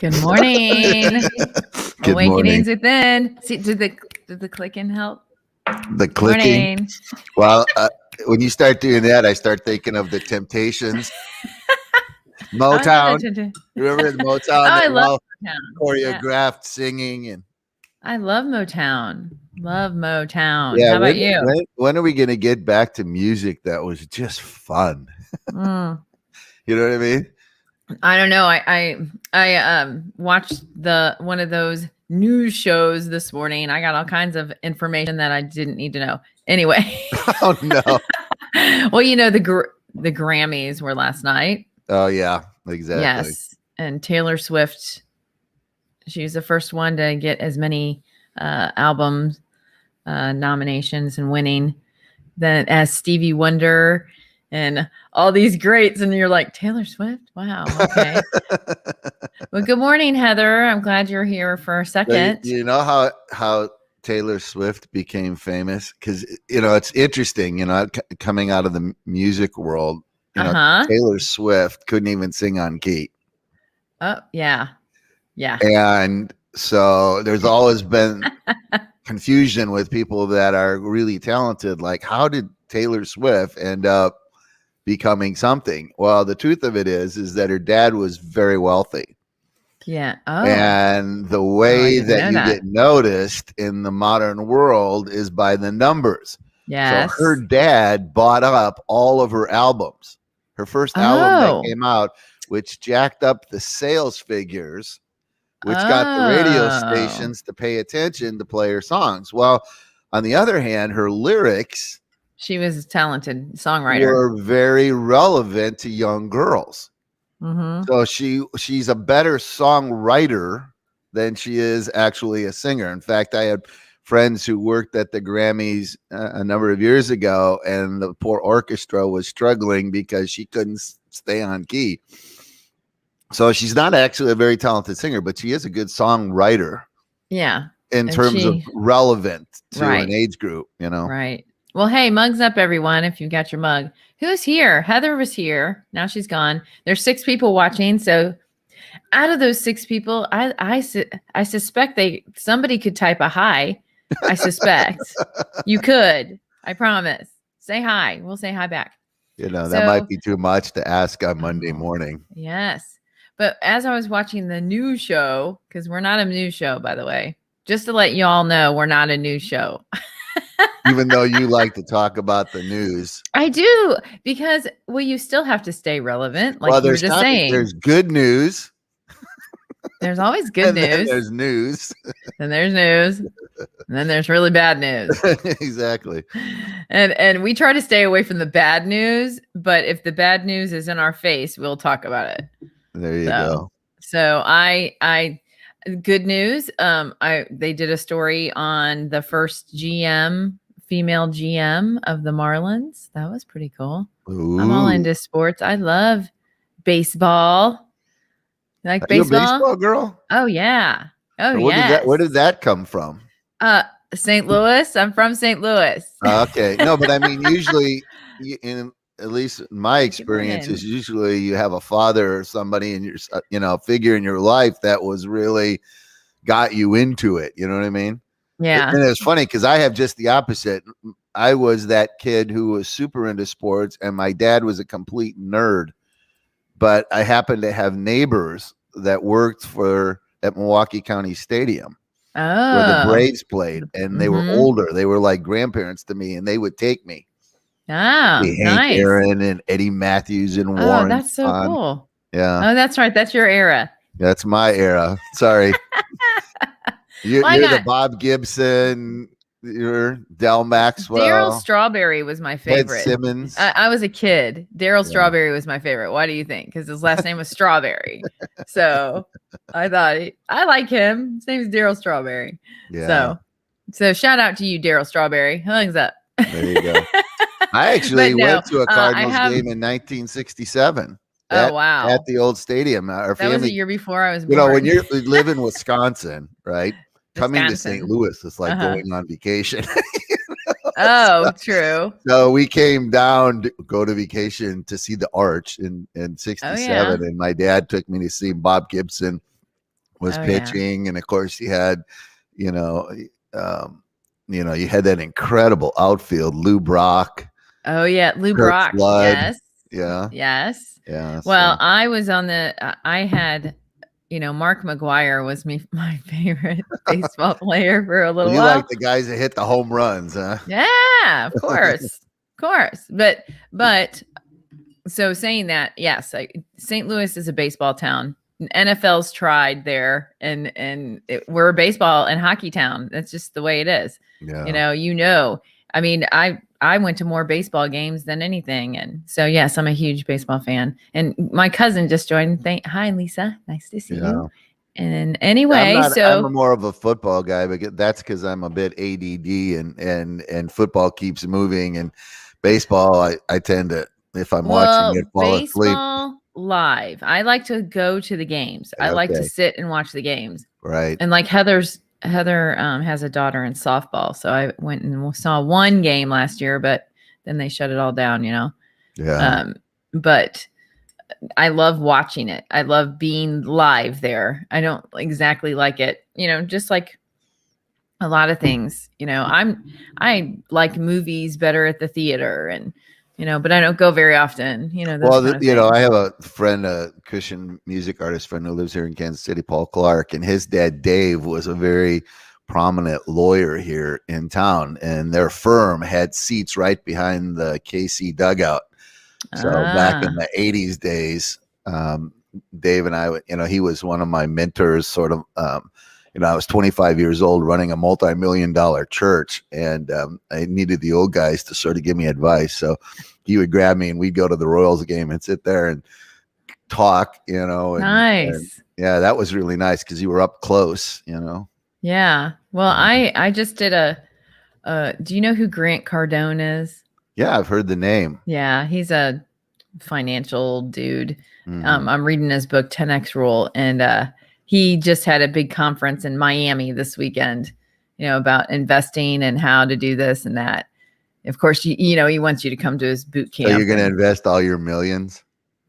Good morning. Good Awakenings morning. within. See, did the clicking help? The clicking. Morning. Well, when you start doing that, I start thinking of the Temptations. Motown. Remember the Motown? Oh, I love all Motown. choreographed singing and. I love Motown. Love Motown. Yeah. How about you? When are we going to get back to music that was just fun? Mm. You know what I mean? I don't know. I watched one of those news shows this morning. I got all kinds of information that I didn't need to know. Anyway. Oh no. Well, the Grammys were last night. Oh yeah, exactly. Yes, and Taylor Swift. She was the first one to get as many album nominations and winning as Stevie Wonder and all these greats. And you're like, Taylor Swift? Wow. Okay. Well, good morning, Heather. I'm glad you're here for a second. So you know how Taylor Swift became famous? Because, it's interesting, coming out of the music world, Taylor Swift couldn't even sing on key. Oh, yeah. Yeah. And so there's always been confusion with people that are really talented. Like, how did Taylor Swift end up becoming something? Well, the truth of it is that her dad was very wealthy. Yeah. Oh. And the way that you get noticed in the modern world is by the numbers. Yes. So her dad bought up all of her albums. Her first album that came out, which jacked up the sales figures, which got the radio stations to pay attention to play her songs. Well, on the other hand, her lyrics, she was a talented songwriter, were very relevant to young girls. Mm-hmm. So she's a better songwriter than she is actually a singer. In fact, I had friends who worked at the Grammys a number of years ago, and the poor orchestra was struggling because she couldn't stay on key. So she's not actually a very talented singer, but she is a good songwriter. Yeah. In terms of relevant to right. an age group, Right. Well, hey, mugs up, everyone, if you got your mug. Who's here? Heather was here. Now she's gone. There's 6 people watching. So out of those 6 people, I suspect somebody could type a hi. I suspect. You could. I promise. Say hi. We'll say hi back. That might be too much to ask on Monday morning. Yes. But as I was watching the news show, because we're not a news show, by the way, just to let you all know, we're not a news show. Even though you like to talk about the news. I do, because, you still have to stay relevant. Like you were just saying. There's good news. There's always good news. Then there's news. Then there's news. And then there's really bad news. Exactly. And we try to stay away from the bad news. But if the bad news is in our face, we'll talk about it. There you go. So good news. They did a story on the first female GM of the Marlins. That was pretty cool. Ooh. I'm all into sports. I love baseball. You like baseball? You a baseball girl? Oh yeah. Oh yeah. Where did that come from? St. Louis. I'm from St. Louis. Okay. No, but I mean, usually at least my experience is usually you have a father or somebody in your, figure in your life that was really got you into it. You know what I mean? Yeah. And it's funny because I have just the opposite. I was that kid who was super into sports, and my dad was a complete nerd. But I happened to have neighbors that worked at Milwaukee County Stadium, where the Braves played, and they were older. They were like grandparents to me, and they would take me. Oh, Hank nice. Aaron and Eddie Matthews and Warren. Oh, that's so cool. Yeah. Oh, that's right. That's your era. That's my era. Sorry. You're the Bob Gibson, you're Del Maxwell. Daryl Strawberry was my favorite. Ed Simmons. I was a kid. Daryl Strawberry was my favorite. Why do you think? Because his last name was Strawberry. So I thought I like him. His name is Daryl Strawberry. Yeah. So shout out to you, Daryl Strawberry. Thumbs up. There you go. I actually went to a Cardinals game in 1967. Wow. At the old stadium. That was a year before I was born. When you live in Wisconsin, right? Coming to St. Louis is like going on vacation. True. So we came down to go to vacation to see the Arch in 67. And my dad took me to see Bob Gibson was Oh, yeah. pitching, and of course you had, you know, you had that incredible outfield, Lou Brock, Oh, yeah. Lou Kurt Brock. Flood. Yes. Yeah, Yes. yeah. Well, So I was on I had, Mark McGuire was my favorite baseball player for a little you like while. the guys that hit the home runs, huh? Yeah, of course. Of course. But so saying that, yes, St. Louis is a baseball town. NFL's tried there, and we're a baseball and hockey town. That's just the way it is. Yeah. I mean, I went to more baseball games than anything, and so yes, I'm a huge baseball fan. And my cousin just joined. Hi, Lisa. Nice to see Yeah. you. And I'm anyway, not. I'm so a more of a football guy, but that's because I'm a bit ADD, and football keeps moving, and baseball, I tend to, if I'm watching it, fall asleep. baseball live. I like to go to the games. I like to Okay, sit and watch the games. right. And like Heather has a daughter in softball, so I went and saw one game last year, but then they shut it all down, Yeah. But I love watching it. I love being live there. I don't exactly like it, just like a lot of things. I like movies better at the theater, and but I don't go very often. Those Well, kind of things. I have a friend, a Christian music artist friend who lives here in Kansas City, Paul Clark, and his dad, Dave, was a very prominent lawyer here in town, and their firm had seats right behind the KC dugout. So back in the 80s days, Dave and I, he was one of my mentors, sort of. I was 25 years old running a multi-million-dollar church, and I needed the old guys to sort of give me advice. So he would grab me and we'd go to the Royals game and sit there and talk, and Nice. yeah, that was really nice because you were up close, Yeah. Well, I just did do you know who Grant Cardone is? Yeah, I've heard the name. Yeah, he's a financial dude. Mhm. I'm reading his book 10X Rule, and he just had a big conference in Miami this weekend, about investing and how to do this and that. Of course, he wants you to come to his boot camp. So you're going to invest all your millions?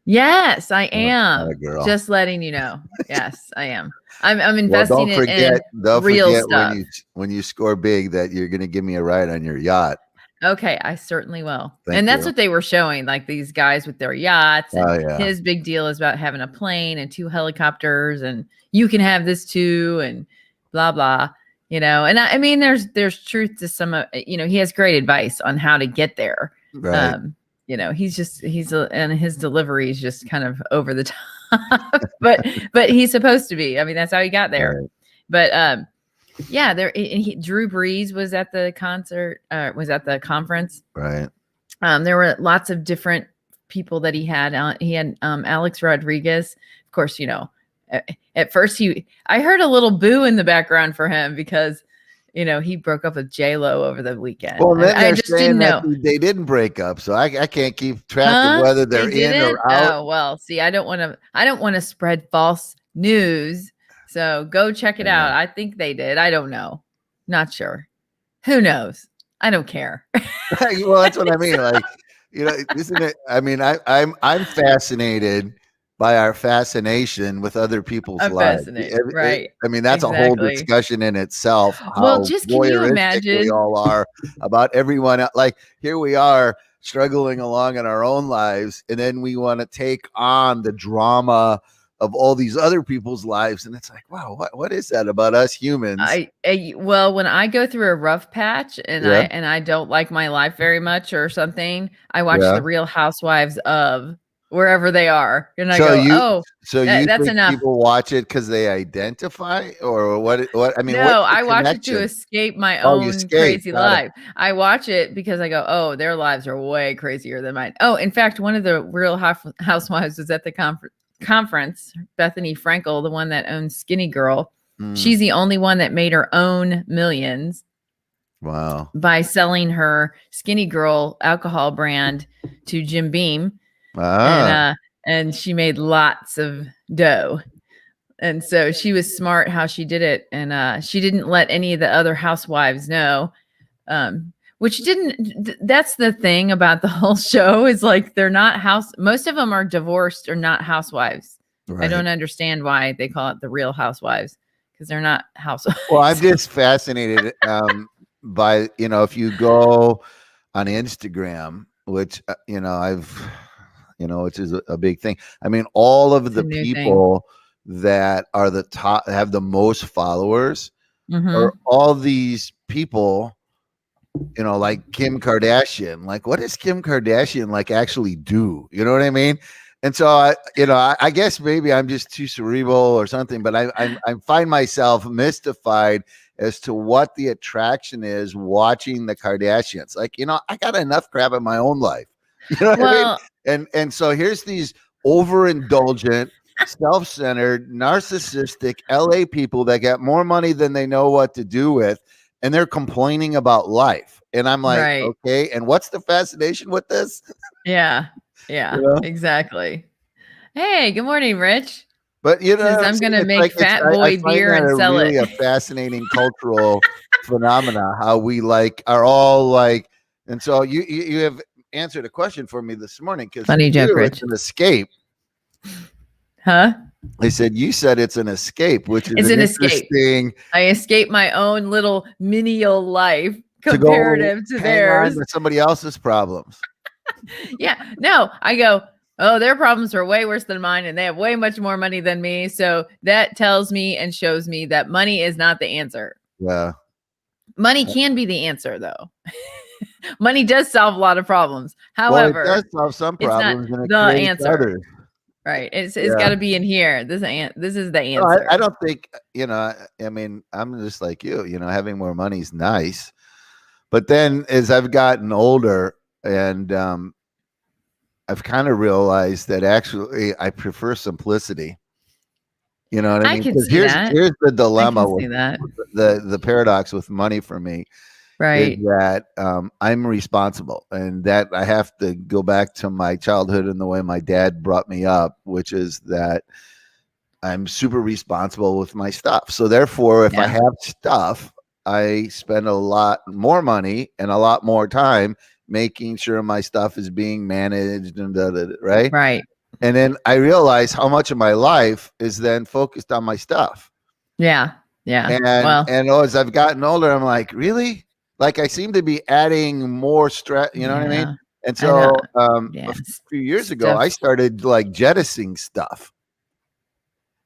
Yes, I Oh, am. girl. Just letting you know. Yes, I am. I'm Well, investing in real stuff. when you score big that you're going to give me a ride on your yacht. Okay, I certainly will. Thank That's you. what they were showing, like these guys with their yachts. And Oh, yeah. his big deal is about having a plane and 2 helicopters, and you can have this too, and blah blah. And I mean, there's truth to some of. He has great advice on how to get there. Right. And his delivery is just kind of over the top, but he's supposed to be. I mean, that's how he got there. Right. But yeah, Drew Brees was at the concert, was at the conference. Right. There were lots of different people that he had. He had Alex Rodriguez, of course. At first I heard a little boo in the background for him because he broke up with J-Lo over the weekend. Well, then I just didn't know. They didn't break up, so I can't keep track of whether they're in or out. Oh well, see, I don't want to spread false news. So go check it out. I think they did. I don't know. Not sure. Who knows? I don't care. Well, that's what I mean. Like, isn't it? I mean, I'm fascinated by our fascination with other people's lives. Right. I mean, that's a whole discussion in itself. Well, just can you imagine? We all are about everyone. Like, here we are struggling along in our own lives, and then we want to take on the drama of all these other people's lives, and it's like, wow, what is that about us humans? Well, when I go through a rough patch and I don't like my life very much or something, I watch the Real Housewives of wherever they are, and I go, that's enough. People watch it because they identify, or what? I mean, no, I watch it to escape my own crazy life. I watch it because I go, oh, their lives are way crazier than mine. Oh, in fact, one of the Real Housewives was at the conference. Bethany Frankel, the one that owns Skinny Girl, she's the only one that made her own millions. Wow! By selling her Skinny Girl alcohol brand to Jim Beam. And she made lots of dough. And so she was smart how she did it. And she didn't let any of the other housewives know, that's the thing about the whole show is like, they're not most of them are divorced or not housewives. I don't Right. understand why they call it the Real Housewives, because they're not housewives. Well, I'm just fascinated by, if you go on Instagram, which, which is a big thing. I mean, all of It's a the new thing. people that are the top, have the most followers, Mm-hmm. are all these people, like Kim Kardashian. Like, what does Kim Kardashian like actually do? You know what I mean? And so I guess maybe I'm just too cerebral or something, but I find myself mystified as to what the attraction is watching the Kardashians. Like, I got enough crap in my own life. You know what I mean? Well, And so here's these overindulgent, self-centered, narcissistic LA people that got more money than they know what to do with, and they're complaining about life. And I'm like, right. okay, and what's the fascination with this? Yeah. You Yeah, know? exactly. Hey, good morning, Rich. But you know Says what I'm I'm saying? gonna It's make like fat I boy find beer that and a sell it. really a fascinating cultural phenomena, how we like are all like, and so you have answered a question for me this morning, because for Funny joke, you it's Rich. an escape. Huh? I said you said it's an escape, which is It's an an escape. interesting I escape my own little menial life to go comparative to hang on theirs. to somebody else's problems. Yeah. No, I go, oh, their problems are way worse than mine and they have way much more money than me. So that tells me and shows me that money is not the answer. Yeah. Money can be the answer, though. Money does solve a lot of problems. Well, it does However, solve some it's not problems and it the creates answer. others. Right. It's Yeah. got to be in here. This is the No, I answer. don't think, I mean, I'm just like you, having more money is nice. But then as I've gotten older and I've kind of realized that actually I prefer simplicity. You know what I I mean? can Because see that. here's the I dilemma can with see that. the paradox with money for me is Right. that I'm responsible, and that I have to go back to my childhood and the way my dad brought me up, which is that I'm super responsible with my stuff. So therefore, if I Yeah. have stuff, I spend a lot more money and a lot more time making sure my stuff is being managed and right. Right. And then I realize how much of my life is then focused on my stuff. Yeah. Yeah. And Well, as I've gotten older, I'm like, really? Like I seem to be adding more stress, you know what I mean? yeah. And I know. so Yeah. a few years ago, I Stuff. started like jettisoning stuff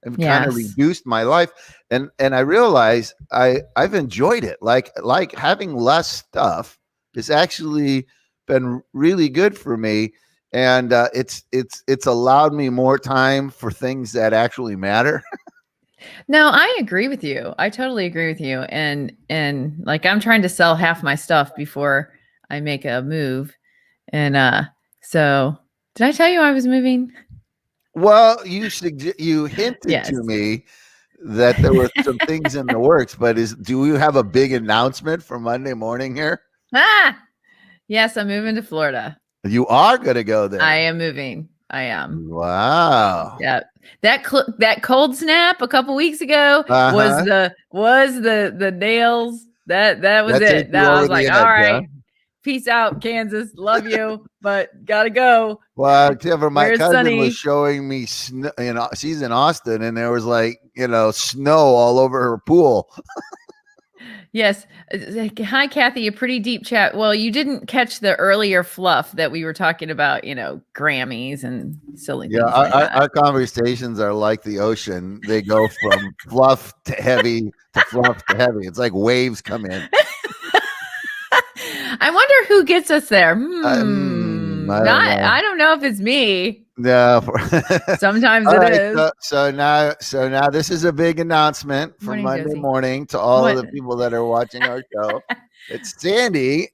and kind of Yes. reduced my life. And I realized I've enjoyed it. Like having less stuff has actually been really good for me. And it's allowed me more time for things that actually matter. No, I agree with you. I totally agree with you. And like I'm trying to sell half my stuff before I make a move. And so did I tell you I was moving? Well, you hinted Yes. to me that there were some things in the works, but do you have a big announcement for Monday morning here? Ah, yes, I'm moving to Florida. You are going to go I there. am moving. I am. Wow. Yeah. That cold snap a couple weeks ago was Uh-huh. the nails. That was That takes it. you Now I over was the like, all edge, huh? right, peace out, Kansas. Love you, but gotta go. Well, except for my Where's cousin was Sunny? showing me snow, she's in Austin, and there was like, snow all over her pool. Yes. Hi, Kathy. A pretty deep chat. Well, you didn't catch the earlier fluff that we were talking about, Grammys and silly Yeah, things like that. our conversations are like the ocean. They go from fluff to heavy to fluff to heavy. It's like waves come in. I wonder who gets us there. I don't Not. know. I don't know if it's me. No. Sometimes All it right. is. So now this is a big announcement for Morning, Monday Josie. morning to all What? of the people that are watching our show. It's Sandy.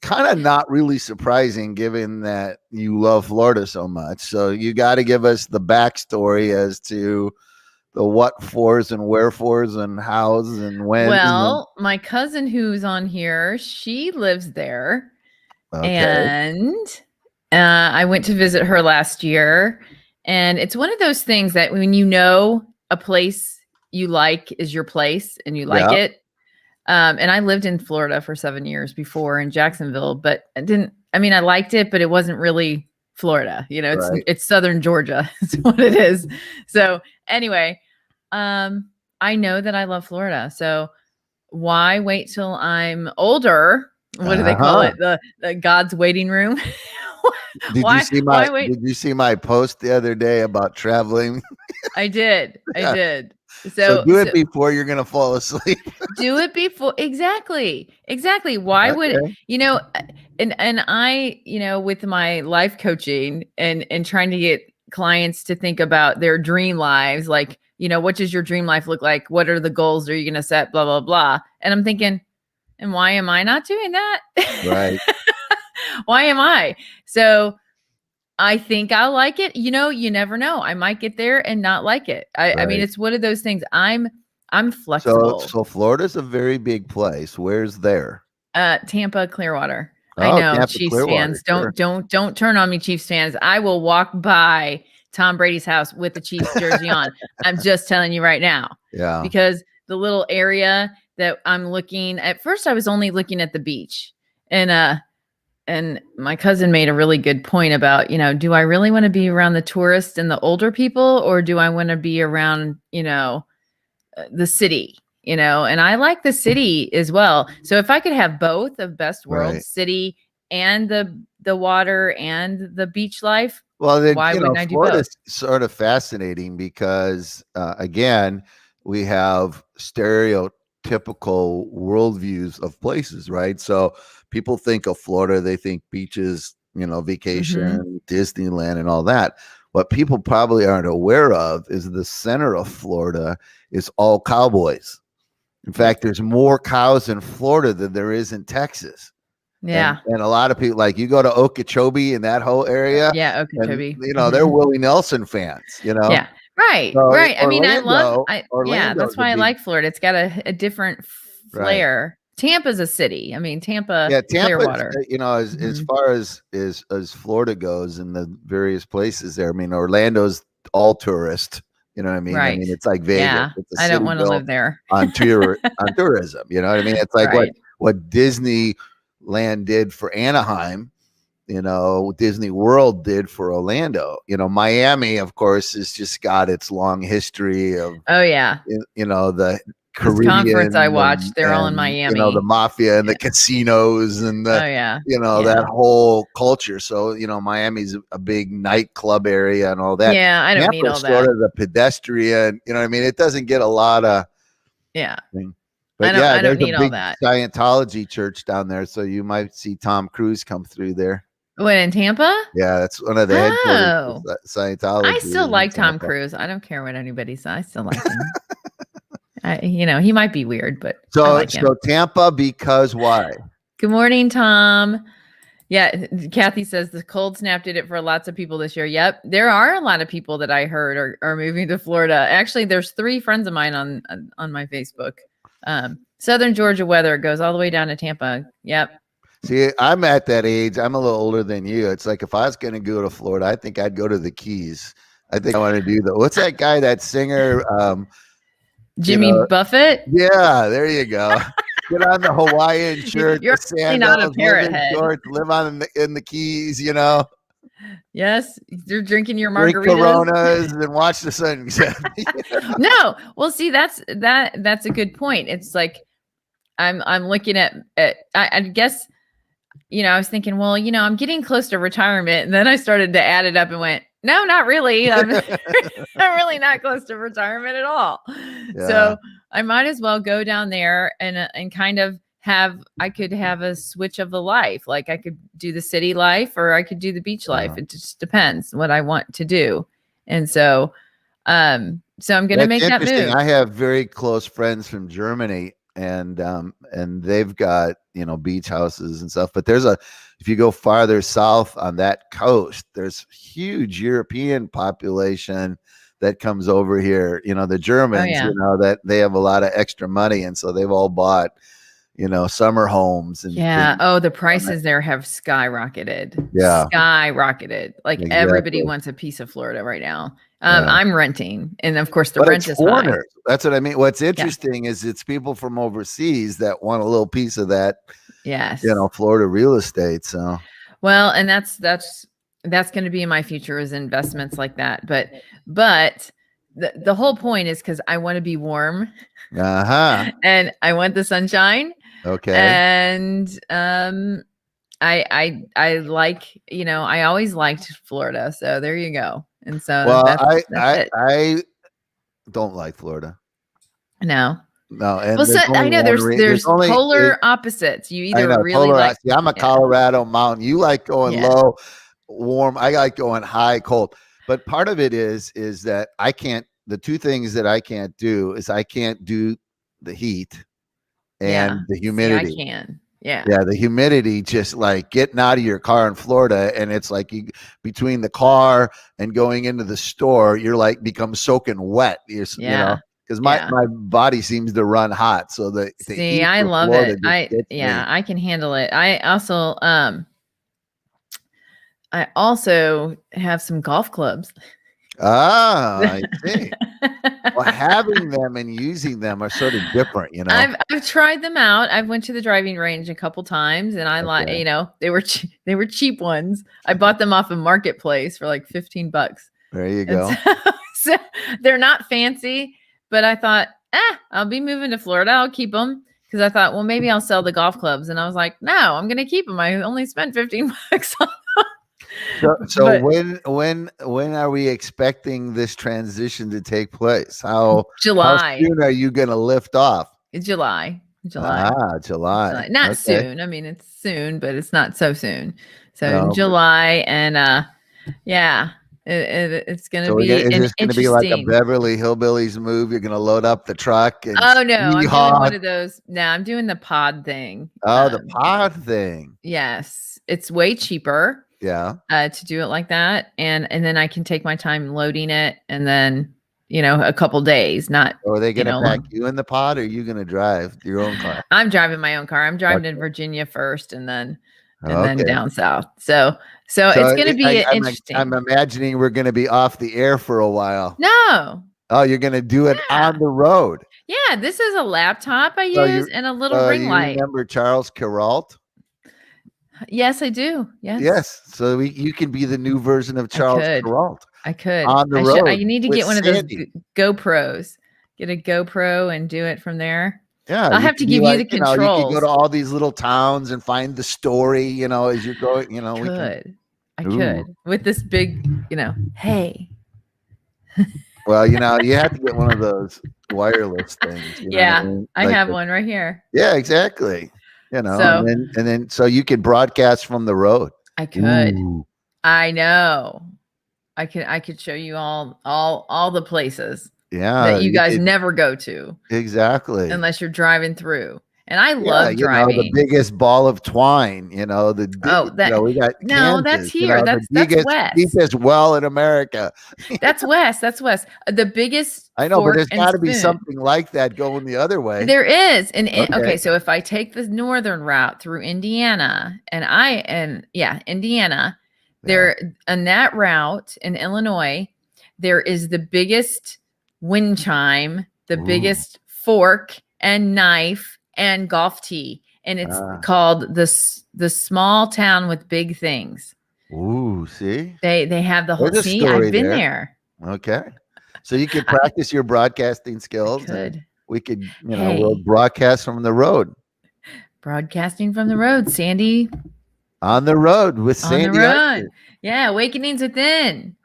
Kind of not really surprising given that you love Florida so much. So you got to give us the backstory as to the what fors and wherefores and hows and when. Well, my cousin who's on here, she lives there, Okay. and I went to visit her last year. And it's one of those things that when a place you like is your place and you like Yeah. it. And I lived in Florida for 7 years before in Jacksonville, but I liked it, but it wasn't really Florida. You know, Right. it's southern Georgia. It's what it is. So anyway, I know that I love Florida. So why wait till I'm older? What do they call it? The God's waiting room. Why wait? Did you see my post the other day about traveling? I did. So do it before you're going to fall asleep. Do it before. Exactly. Why would, you know, and I, you know, with my life coaching and trying to get clients to think about their dream lives, like, you know, what does your dream life look like? What are the goals are you going to set? Blah, blah, blah. And I'm thinking, and why am I not doing that? Right. Why am I? So I think I'll like it. You know, you never know. I might get there and not like it. I mean, it's one of those things. I'm flexible. So Florida's a very big place. Where's there? Tampa, Clearwater. Oh, I know, Tampa, Chiefs Clearwater, fans. Don't turn on me, Chiefs fans. I will walk by Tom Brady's house with the Chiefs jersey on. I'm just telling you right now. Yeah. Because the little area that I'm looking at first, I was only looking at the beach, and my cousin made a really good point about, you know, do I really want to be around the tourists and the older people, or do I want to be around, you know, the city, you know? And I like the city as well. So if I could have both of best worlds, city and the water and the beach life, well, then, why wouldn't I do Florida's both? sort of fascinating because, again, we have stereotypical worldviews of places, right? So people think of Florida, they think beaches, you know, vacation, Disneyland, and all that. What people probably aren't aware of is the center of Florida is all cowboys. In fact, there's more cows in Florida than there is in Texas. Yeah. And a lot of people, like, you go to Okeechobee and that whole area. Yeah. And, Okeechobee. you know, they're Willie Nelson fans, you know? Yeah. Right. So Right. I mean, Orlando, yeah, that's why I like Florida. It's got a different flair. Right. Tampa's a city. I mean, Tampa, Clearwater. You know, as far as Florida goes and the various places there, I mean, Orlando's all tourist. You know what I mean? Right. I mean, it's like Vegas. Yeah. It's I don't want to live there. on tourism. You know what I mean? It's like what Disneyland did for Anaheim, you know, Disney World did for Orlando. You know, Miami, of course, has just got its long history of, you know, the Caribbean conference I watched, they're all in Miami. You know, the mafia and the casinos and the, you know, that whole culture. So, you know, Miami's a big nightclub area and all that. Yeah, I don't need all that. Sort of the pedestrian, you know what I mean? It doesn't get a lot of thing. But I don't need all that. Scientology church down there, so you might see Tom Cruise come through there. What, in Tampa? Yeah, that's one of the headquarters of Scientology. I still like Tom Cruise. I don't care what anybody says. I still like him. You know, he might be weird, but I like him. So Tampa, because why? Good morning, Tom. Yeah, Kathy says the cold snap did it for lots of people this year. Yep, there are a lot of people that I heard are moving to Florida. Actually, there's 3 friends of mine on my Facebook. Southern Georgia weather goes all the way down to Tampa. Yep. See, I'm at that age. I'm a little older than you. It's like if I was going to go to Florida, I think I'd go to the Keys. I think I want to do what's that guy, that singer? Jimmy Buffett? Yeah, there you go. Get on the Hawaiian shirt. You're not a parrot head. Shorts, live in the Keys, you know. Yes, you're drinking your margaritas, drink Coronas, and watch the sun set. No, well, see, that's a good point. It's like I'm looking at I guess, you know, I was thinking, well, you know, I'm getting close to retirement, and then I started to add it up and went, no, not really. I'm really not close to retirement at all. Yeah. So I might as well go down there and kind of I could have a switch of the life. Like I could do the city life or I could do the beach life. It just depends what I want to do. And so, I'm going to make that move. I have very close friends from Germany, and they've got, you know, beach houses and stuff, but if you go farther south on that coast, there's huge European population that comes over here, you know, the Germans, you know, that they have a lot of extra money. And so they've all bought, you know, summer homes. And the prices there have skyrocketed. Like everybody wants a piece of Florida right now. I'm renting, and of course the rent is high. That's what I mean. What's interesting is it's people from overseas that want a little piece of that. Yes, you know, Florida real estate. So well, and that's That's going to be my future is investments like that. But the whole point is because I want to be warm and I want the sunshine. Okay. And I like, I always liked Florida. So there you go. And so Well, that's it. I don't like Florida. No. No, and Well, so I know there's polar opposites. You either really like. See, I'm a Colorado mountain. You like going low, warm. I like going high, cold. But part of it is that I can't. The two things that I can't do is I can't do the heat and the humidity. See, I can. Yeah. Yeah, the humidity, just like getting out of your car in Florida, and it's like between the car and going into the store, you're like become soaking wet. You know. Because my body seems to run hot, so the heat I love Florida it. I can handle it. I also have some golf clubs. I see. Well, having them and using them are sort of different, you know. I've tried them out. I've went to the driving range a couple times, and I like, they were cheap ones. I bought them off a marketplace for like $15. There you go. So they're not fancy. But I thought, I'll be moving to Florida. I'll keep them because I thought, well, maybe I'll sell the golf clubs. And I was like, no, I'm going to keep them. I only spent $15 on them. So when are we expecting this transition to take place? July. How soon are you going to lift off? July. July. Not soon. I mean, it's soon, but it's not so soon. So July and it's going to be is this going to be like a Beverly Hillbillies move? You're going to load up the truck and I'm doing one of those. No, I'm doing the pod thing. The pod thing. Yes, it's way cheaper. Yeah. To do it like that, and then I can take my time loading it, and then a couple days. Not. Or are they going to pack you in the pod, or are you going to drive your own car? I'm driving my own car. I'm driving to Virginia first, and then down south. So it's going to be interesting. I'm imagining we're going to be off the air for a while. No. Oh, you're going to do it on the road. Yeah, this is a laptop I use and a little ring light. Remember Charles Kuralt? Yes, I do. Yes. So you can be the new version of Charles Kuralt. I could. On the road. I need to get one of those GoPros. Get a GoPro and do it from there. Yeah, I'll have to give you the controls. You can go to all these little towns and find the story, as you're going, I could with this big, hey. Well, you have to get one of those wireless things. I have one right here. Yeah, exactly. And then so you can broadcast from the road. I could. Ooh. I know. I could show you all the places. Yeah, that you guys never go to. Exactly. Unless you're driving through. And I love driving. The biggest ball of twine, we got that's here. That's west. Deepest well in America. That's west. The biggest. I know, but there's got to be something like that going the other way. There is. And okay, so if I take the northern route through Indiana, Indiana, there on that route in Illinois, there is the biggest wind chime, the biggest fork and knife and golf tee, and it's called the small town with big things. Ooh, see, they have the whole thing. I've been there. Okay, so you could practice your broadcasting skills. We could, we'll broadcast from the road. Broadcasting from the road, Sandy. On the road with Sandy. On the road. Yeah, awakenings within.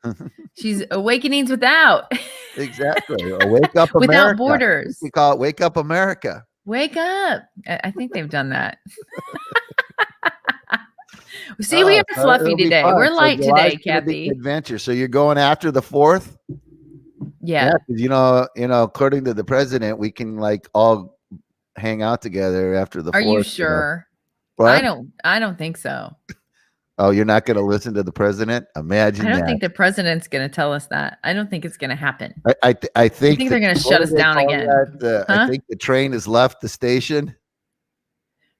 She's awakenings without. Exactly. Wake up America. Without borders. We call it Wake Up America. Wake up. I think they've done that. See, we are fluffy today. We're light today, Kathy. Adventure. So you're going after the 4th? Yeah. Because according to the president, we can all hang out together after the 4th. Are you sure? What? I don't think so. Oh, you're not going to listen to the president? Imagine that. I don't think the president's going to tell us that. I don't think it's going to happen. I think they're going to shut us down again. I think the train has left the station.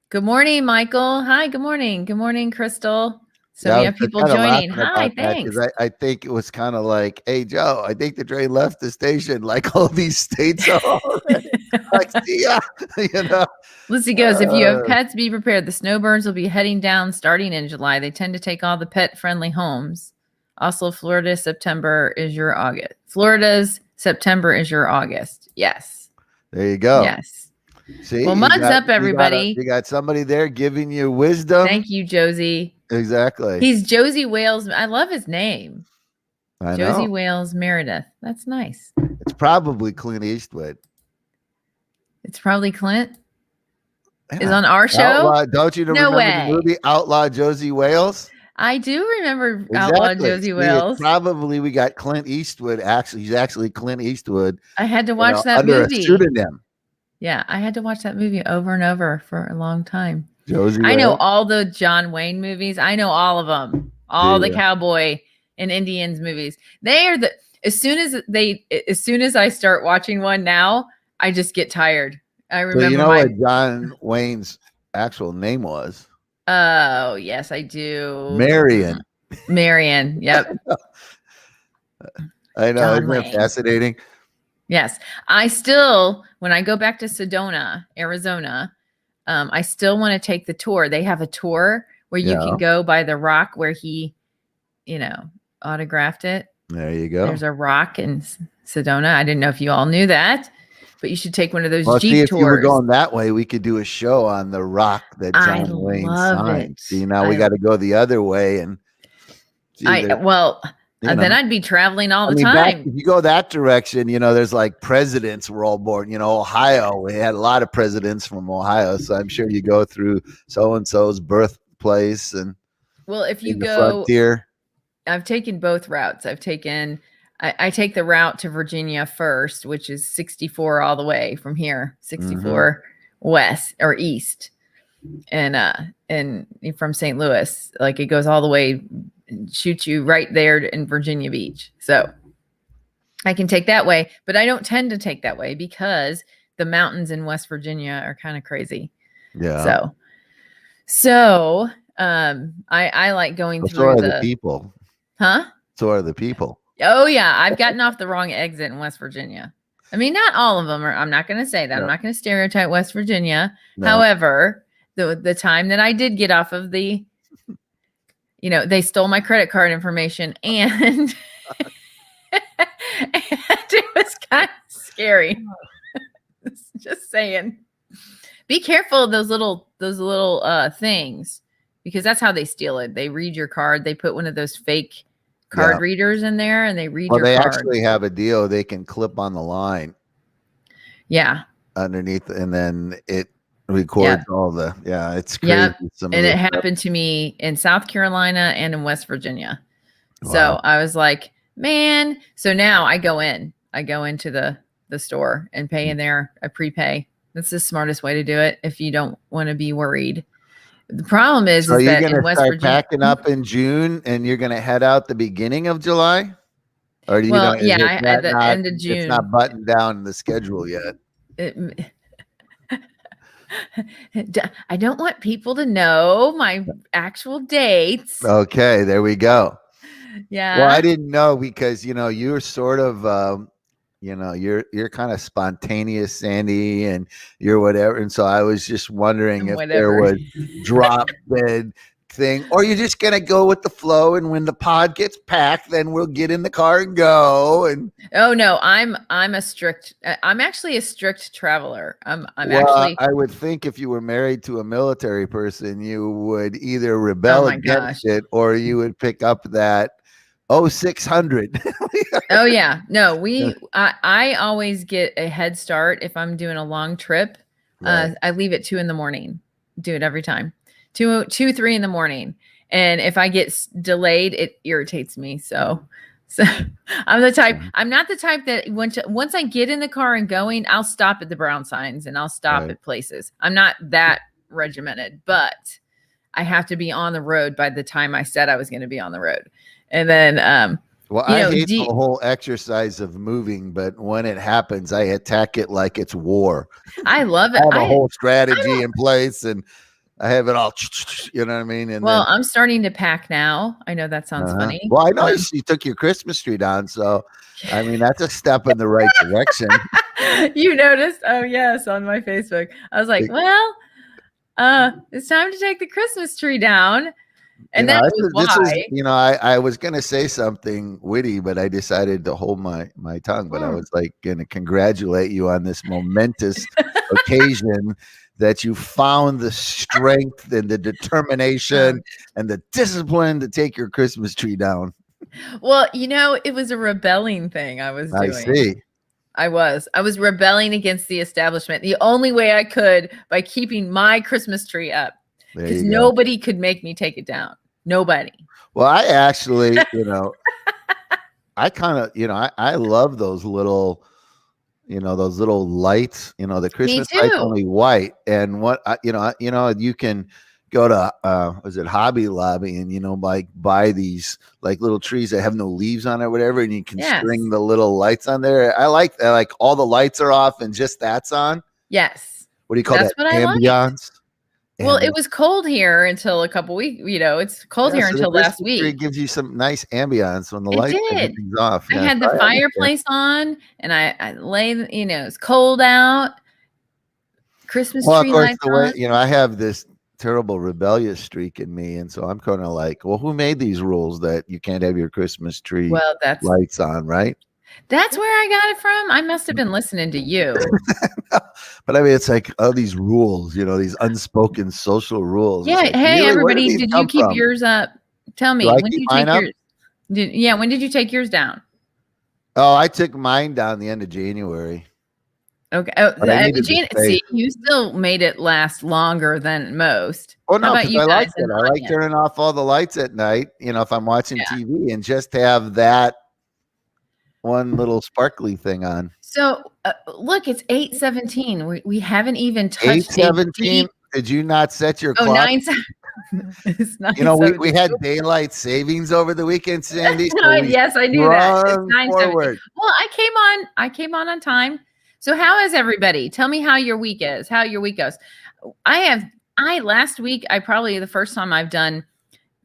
Good morning, Michael. Hi, good morning. Good morning, Crystal. So we have people kind of joining. laughing Hi, about that because thanks. I think it was kind of like, hey, Joe, I think the train left the station like all these states are already. Like, see ya, you know. Lucy goes, if you have pets, be prepared. The snowbirds will be heading down starting in July. They tend to take all the pet-friendly homes. Also, Florida's September is your August. Florida's September is your August. Yes. There you go. Yes. See, well, mugs up, everybody. You got somebody there giving you wisdom. Thank you, Josie. Exactly. He's Josie Wales. I love his name. I Josie know. Wales Meredith. That's nice. It's probably Clint Eastwood. It's probably Clint. Yeah. Is on our show. Outlaw, don't you remember the movie Outlaw Josie Wales? I do remember Outlaw Josie Wales. Probably we got Clint Eastwood. Actually, he's actually Clint Eastwood. I had to watch that under movie. A pseudonym. Yeah, I had to watch that movie over and over for a long time. Josie I know Wales? all the John Wayne movies. I know all of them. All the cowboy and Indians movies. They are the as soon as I start watching one now, I just get tired. I remember. So you know what John Wayne's actual name was? Oh, yes, I do. Marion. Marion. Yep. I know. Isn't that fascinating? Yes. I still, when I go back to Sedona, Arizona, I still want to take the tour. They have a tour where you can go by the rock where he, autographed it. There you go. There's a rock in Sedona. I didn't know if you all knew that, but you should take one of those Jeep see, if tours. you were going that way, we could do a show on the rock that John Wayne signed. See, now we got to go the other way, and then I'd be traveling all the time. If you go that direction, there's like presidents were all born. Ohio, we had a lot of presidents from Ohio, so I'm sure you go through so and so's birthplace and. Well, if you go frontier. I've taken both routes. I take the route to Virginia first, which is 64 all the way from here, 64 west or east, and from St. Louis, like it goes all the way, shoots you right there in Virginia Beach. So I can take that way, but I don't tend to take that way because the mountains in West Virginia are kind of crazy. Yeah. So I like going through. So are the people. Huh? So are the people. Oh yeah, I've gotten off the wrong exit in West Virginia. I mean, not all of them are. I'm not going to say that. No. I'm not going to stereotype West Virginia. No. However, the time that I did get off of the, they stole my credit card information and, and it was kind of scary. Just saying. Be careful of those little things because that's how they steal it. They read your card. They put one of those fake card readers in there and they read your card. They actually have a deal. They can clip on the line. Yeah. Underneath, and then it records all the, it's crazy. Yeah. And it happened to me in South Carolina and in West Virginia. Wow. So I was like, man. So now I go into the store and pay in there. I prepay. That's the smartest way to do it if you don't want to be worried. The problem is you're that going in to West start Virginia, packing up in June and you're going to head out the beginning of July? Or do you at the end of June. It's not buttoned down the schedule yet. I don't want people to know my actual dates. Okay, there we go. Yeah. Well, I didn't know because, you're sort of, you're kind of spontaneous, Sandy, and you're whatever. And so I was just wondering if there was drop dead thing, or you're just going to go with the flow. And when the pod gets packed, then we'll get in the car and go. And oh no, I'm actually a strict traveler. I would think if you were married to a military person, you would either rebel against it or you would pick up that 0600. Oh yeah. No, I always get a head start if I'm doing a long trip. Right. I leave at 2 a.m. Do it every time. 3 in the morning. And if I get delayed, it irritates me. So I'm not the type that once I get in the car and going, I'll stop at the brown signs and I'll stop at places. I'm not that regimented, but I have to be on the road by the time I said I was going to be on the road. And then, I hate the whole exercise of moving, but when it happens, I attack it like it's war. I love it. I have a whole strategy in place, and I have it all, you know what I mean? And Well, then, I'm starting to pack now. I know that sounds funny. well, I know you took your Christmas tree down, so I mean that's a step in the right direction. You noticed? Oh yes, on my Facebook. I was like, well, it's time to take the Christmas tree down. And that was This is, why. I was going to say something witty, but I decided to hold my tongue. But I was like going to congratulate you on this momentous occasion that you found the strength and the determination and the discipline to take your Christmas tree down. Well, it was a rebelling thing I was doing. I see. I was rebelling against the establishment the only way I could by keeping my Christmas tree up, because nobody could make me take it down. Nobody. Well, I actually, I kind of, I love those little, those little lights, the Christmas lights only white. And what, you can go to, was it Hobby Lobby and, buy these like little trees that have no leaves on it or whatever. And you can string the little lights on there. I like that. Like all the lights are off and just that's on. Yes. What do you call that? Ambiance. Well, it was cold here until a couple weeks. It's cold here until last week. It gives you some nice ambiance when the light everything's off. I had the fireplace on, and I lay. It's cold out. Christmas tree lights on. I have this terrible rebellious streak in me, and so I'm kind of like, well, who made these rules that you can't have your Christmas tree lights on, right? That's where I got it from. I must have been listening to you. But I mean, it's like all these rules, these unspoken social rules. Yeah. Like, hey, really, everybody, did you keep yours up? Tell me, when did you take yours? When did you take yours down? Oh, I took mine down the end of January. Okay. See, you still made it last longer than most. Oh no, because I like it. I like turning off all the lights at night. If I'm watching TV and just have that one little sparkly thing on. So look, it's 8:17. We haven't even touched 8:17. Did you not set your clock? 9. It's 9:17. We had daylight savings over the weekend, Sandy. So yes, I knew that. It's 9:17. Well, I came on time. So how is everybody? Tell me how your week is. How your week goes. Last week, probably the first time I've done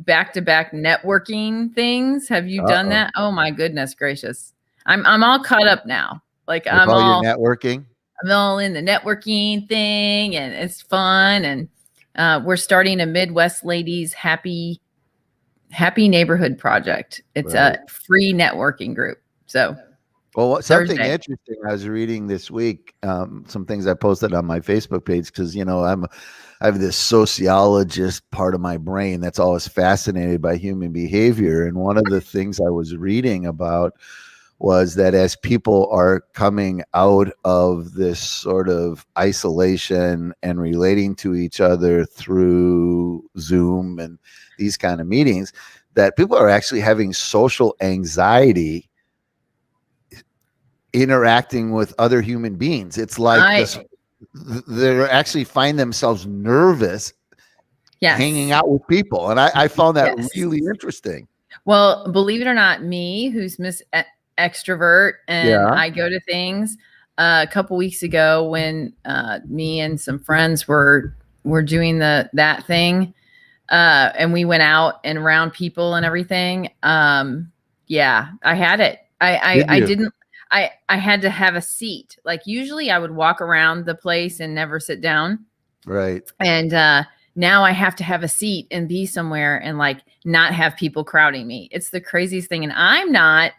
back-to-back networking things. Have you done that? Oh my goodness gracious. I'm all caught up now. Like I'm all networking. I'm all in the networking thing, and it's fun. And we're starting a Midwest Ladies Happy Neighborhood project. It's a free networking group. So, well, something interesting I was reading this week. Some things I posted on my Facebook page because I have this sociologist part of my brain that's always fascinated by human behavior, and one of the things I was reading about was that as people are coming out of this sort of isolation and relating to each other through Zoom and these kind of meetings, that people are actually having social anxiety interacting with other human beings. It's like they actually find themselves nervous hanging out with people. And I found that really interesting. Well, believe it or not, me, who's Miss Extrovert, and I go to things. A couple weeks ago, when me and some friends were doing that thing, and we went out and around people and everything. I had it. I didn't. I had to have a seat. Like usually, I would walk around the place and never sit down. Right. And now I have to have a seat and be somewhere and like not have people crowding me. It's the craziest thing, and I'm not.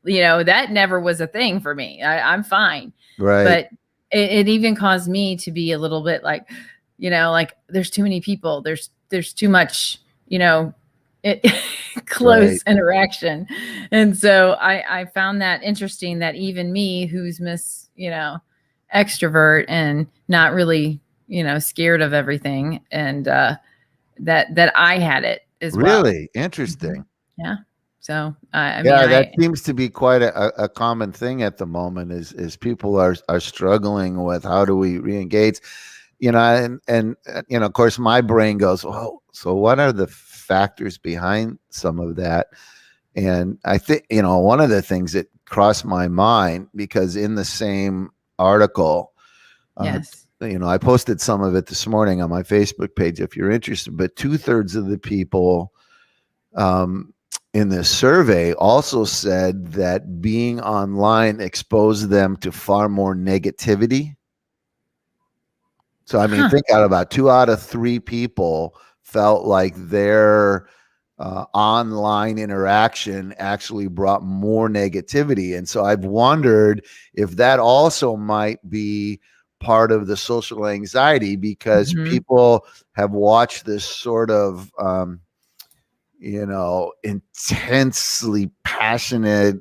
That never was a thing for me. I'm fine. Right. But it even caused me to be a little bit like, like there's too many people. There's too much, close interaction. And so I found that interesting that even me, who's Miss, extrovert and not really, scared of everything, and that I had it as well. Really interesting. Yeah. So that seems to be quite a common thing at the moment. Is people are struggling with how do we reengage, and of course my brain goes, oh, so what are the factors behind some of that? And I think one of the things that crossed my mind, because in the same article, I posted some of it this morning on my Facebook page if you're interested, but 2/3 of the people in this survey also said that being online exposed them to far more negativity. So, I mean, think out about 2 out of 3 people felt like their online interaction actually brought more negativity. And so I've wondered if that also might be part of the social anxiety, because people have watched this sort of, intensely passionate,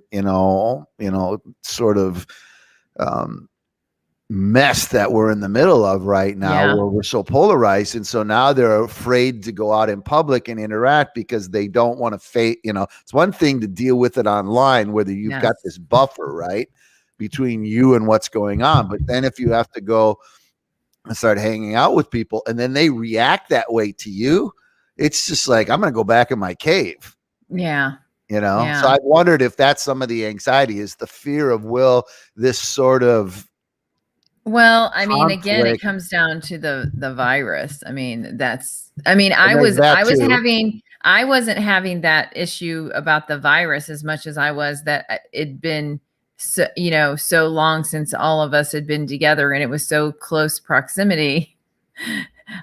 sort of, mess that we're in the middle of right now, where we're so polarized. And so now they're afraid to go out in public and interact because they don't want to face, it's one thing to deal with it online, whether you've got this buffer, right, between you and what's going on. But then if you have to go and start hanging out with people and then they react that way to you, it's just like, I'm going to go back in my cave. Yeah. So I wondered if that's some of the anxiety, is the fear of, will this sort of, well, I mean, again, it comes down to the virus. I mean, I wasn't having that issue about the virus as much as I was that it'd been so long since all of us had been together and it was so close proximity.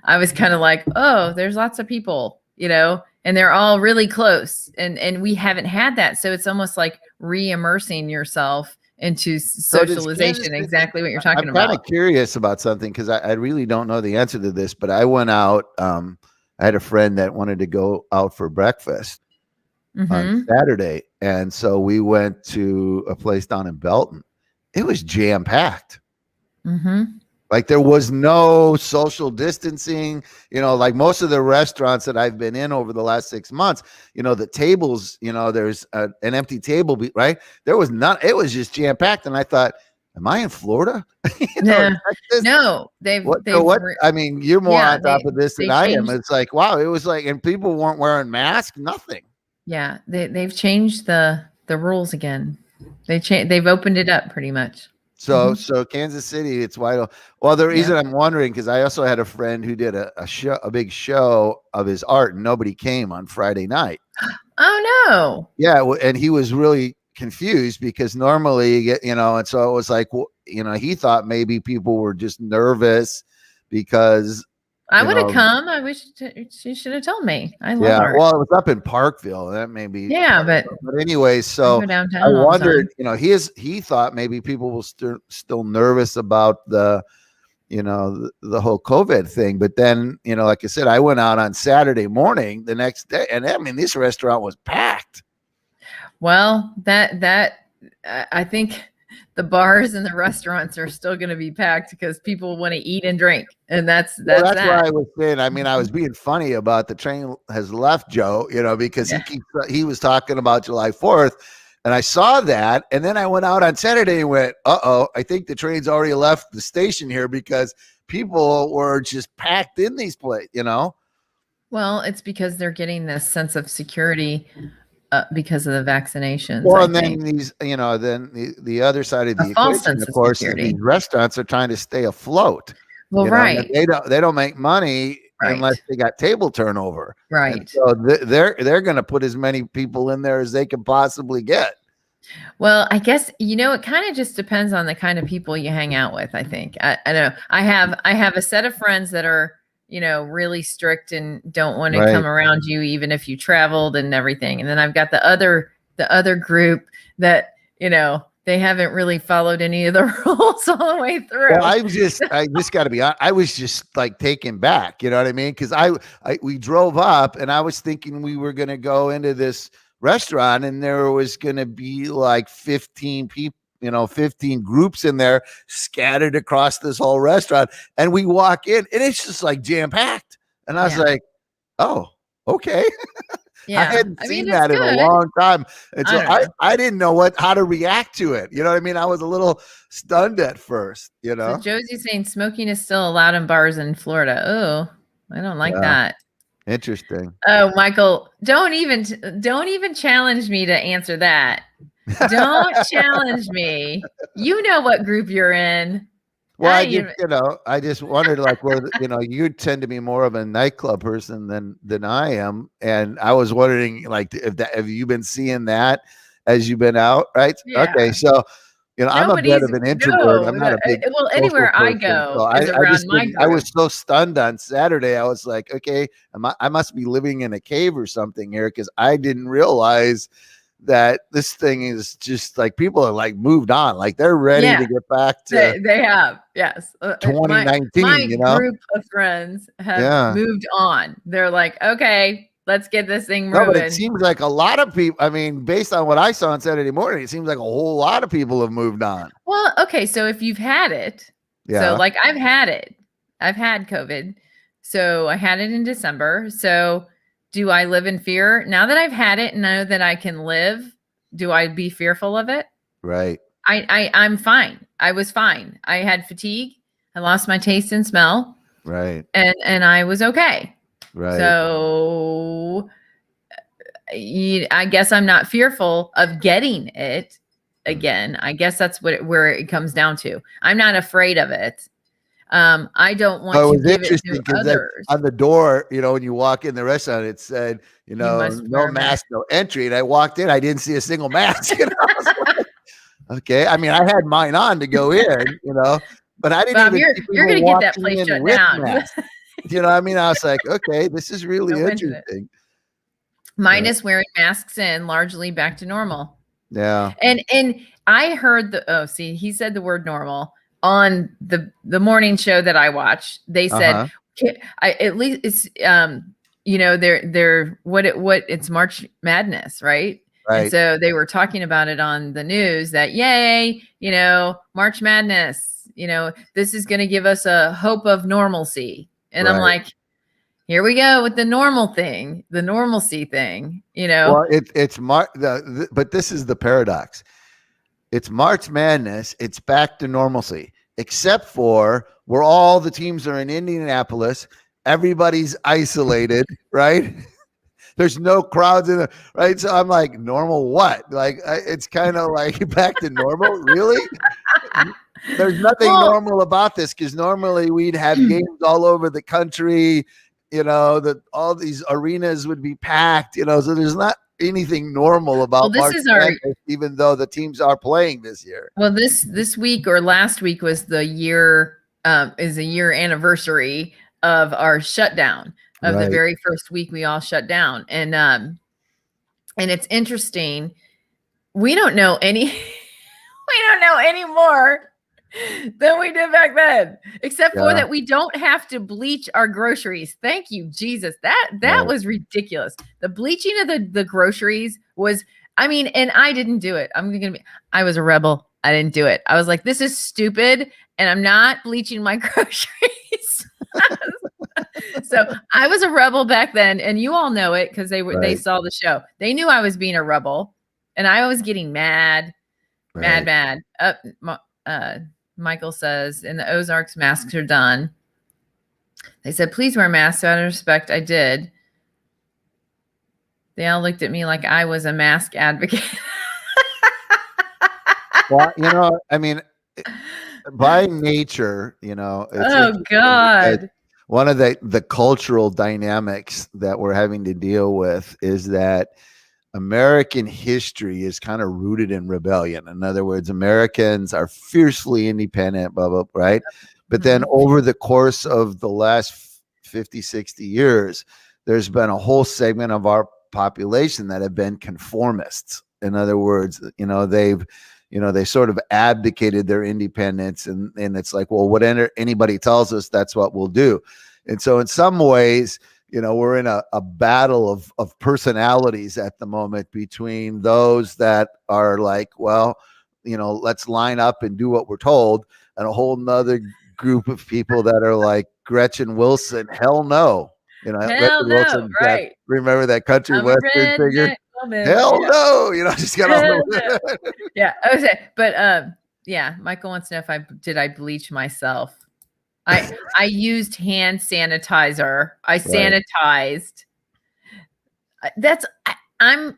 I was kind of like, oh, there's lots of people, and they're all really close, and we haven't had that. So it's almost like re-immersing yourself into socialization, exactly what you're talking about. I'm kind of curious about something, because I really don't know the answer to this, but I went out. I had a friend that wanted to go out for breakfast on Saturday. And so we went to a place down in Belton. It was jam-packed. Like there was no social distancing, like most of the restaurants that I've been in over the last 6 months, the tables, there's an empty table, right? There was none. It was just jam packed. And I thought, am I in Florida? No, I mean, you're more on top of this than I am. It's like, wow, it was like, and people weren't wearing masks, nothing. Yeah. They've changed the rules again. They've opened it up pretty much. So Kansas City, it's wide open. Well, the reason I'm wondering, because I also had a friend who did a big show of his art, and nobody came on Friday night. Oh no! Yeah, and he was really confused because normally you get, and so it was like, he thought maybe people were just nervous because. I would have come. I wish she should have told me. I love art. Well, it was up in Parkville. That may be. Yeah, but anyway, so I wondered, he thought maybe people were still nervous about the whole COVID thing. But then, like I said, I went out on Saturday morning the next day, and I mean, this restaurant was packed. Well, I think the bars and the restaurants are still going to be packed because people want to eat and drink. And that's why I was saying, I mean, I was being funny about the train has left, Joe, because he was talking about July 4th, and I saw that. And then I went out on Saturday and went, I think the train's already left the station here, because people were just packed in these places, Well, it's because they're getting this sense of security because of the vaccinations. Well, and then these, then the other side of the equation, of course, is these restaurants are trying to stay afloat. Well, right. They don't make money unless they got table turnover. Right. And so they're going to put as many people in there as they can possibly get. Well, I guess, it kind of just depends on the kind of people you hang out with, I think. I know I have a set of friends that are, really strict and don't want to come around you, even if you traveled and everything. And then I've got the other group that, they haven't really followed any of the rules all the way through. Well, I just got to be honest. I was just like taken back, you know what I mean? Because we drove up and I was thinking we were going to go into this restaurant and there was going to be like 15 people, 15 groups in there scattered across this whole restaurant. And we walk in and it's just like jam packed. And I was like, oh, okay. Yeah. I hadn't seen that in a long time. And so I didn't know how to react to it. You know what I mean? I was a little stunned at first, So Josie's saying smoking is still allowed in bars in Florida. Oh, I don't like that. Interesting. Oh, Michael, don't even challenge me to answer that. Don't challenge me. You know what group you're in. Well, I just wondered, like, where you tend to be more of a nightclub person than I am, and I was wondering, like, have you been seeing that as you've been out, right? Yeah. Okay, so I'm a bit Nobody's of an introvert. I'm not a big well, social anywhere I person, so go is I around just my I group. was so stunned on Saturday. I was like, okay, I must be living in a cave or something here, because I didn't realize that this thing is just like people are like moved on, like they're ready to get back to They have, yes. My 2019. group of friends have Yeah. moved on. They're like, okay, let's get this thing No, but it moving. seems like a lot of people. I mean, based on what I saw on Saturday morning, it seems like a whole lot of people have moved on. Well, okay, so if you've had it, so Yeah. like I've had it, I've had COVID. So I had it in December. So do I live in fear now that I've had it and know that I can live? Do I be fearful of it? Right. I'm fine. I was fine. I had fatigue. I lost my taste and smell, Right. and I was okay. Right. So I guess I'm not fearful of getting it again. I guess that's where it comes down to. I'm not afraid of it. I don't want Oh, to it was give it interesting to because others. on the door, when you walk in the restaurant, it said, You must no wear a mask. mask, no entry. And I walked in, I didn't see a single mask. I was like, okay. I mean, I had mine on to go in, but I didn't Bob, even you're see you're people gonna get that walking place in shut with down. masks. I mean, I was like, okay, this is really No mention interesting. Minus wearing masks in, largely back to normal. Yeah. And I heard he said the word normal on the morning show that I watched. They said, at least it's they're what it's March Madness, right? And Right. so they were talking about it on the news that yay, March Madness, this is going to give us a hope of normalcy. And I'm like, here we go with the normal thing, the normalcy thing, Well, it's but this is the paradox. It's March Madness. It's back to normalcy, except for where all the teams are in Indianapolis. Everybody's isolated, right? There's no crowds in it, right? So I'm like, normal what? Like, it's kind of like back to normal, really? There's nothing normal about this, because normally we'd have games all over the country. That all these arenas would be packed. So there's not anything normal about March Madness, even though the teams are playing this year. Well, this week or last week was the year is a year anniversary of our shutdown of the very first week we all shut down, and it's interesting. We don't know any more than we did back then, except for that we don't have to bleach our groceries. Thank you, Jesus. That was ridiculous. The bleaching of the groceries was, and I didn't do it. I was a rebel. I didn't do it. I was like, this is stupid, and I'm not bleaching my groceries. So I was a rebel back then, and you all know it because they saw the show. They knew I was being a rebel, and I was getting mad. Michael says, in the Ozarks, masks are done. They said, please wear masks. So out of respect, I did. They all looked at me like I was a mask advocate. Well, by nature, oh God. One of the cultural dynamics that we're having to deal with is that American history is kind of rooted in rebellion. In other words, Americans are fiercely independent, blah, blah, right? But then over the course of the last 50, 60 years, there's been a whole segment of our population that have been conformists. In other words, they sort of abdicated their independence, and it's like, well, whatever anybody tells us, that's what we'll do. And so in some ways, we're in a battle of personalities at the moment between those that are like, well, let's line up and do what we're told, and a whole nother group of people that are like Gretchen Wilson, hell no. Hell no, right. Remember that country western figure? Hell no, just got off the Yeah, okay. But Michael wants to know if I bleach myself. I used hand sanitizer. I sanitized. I'm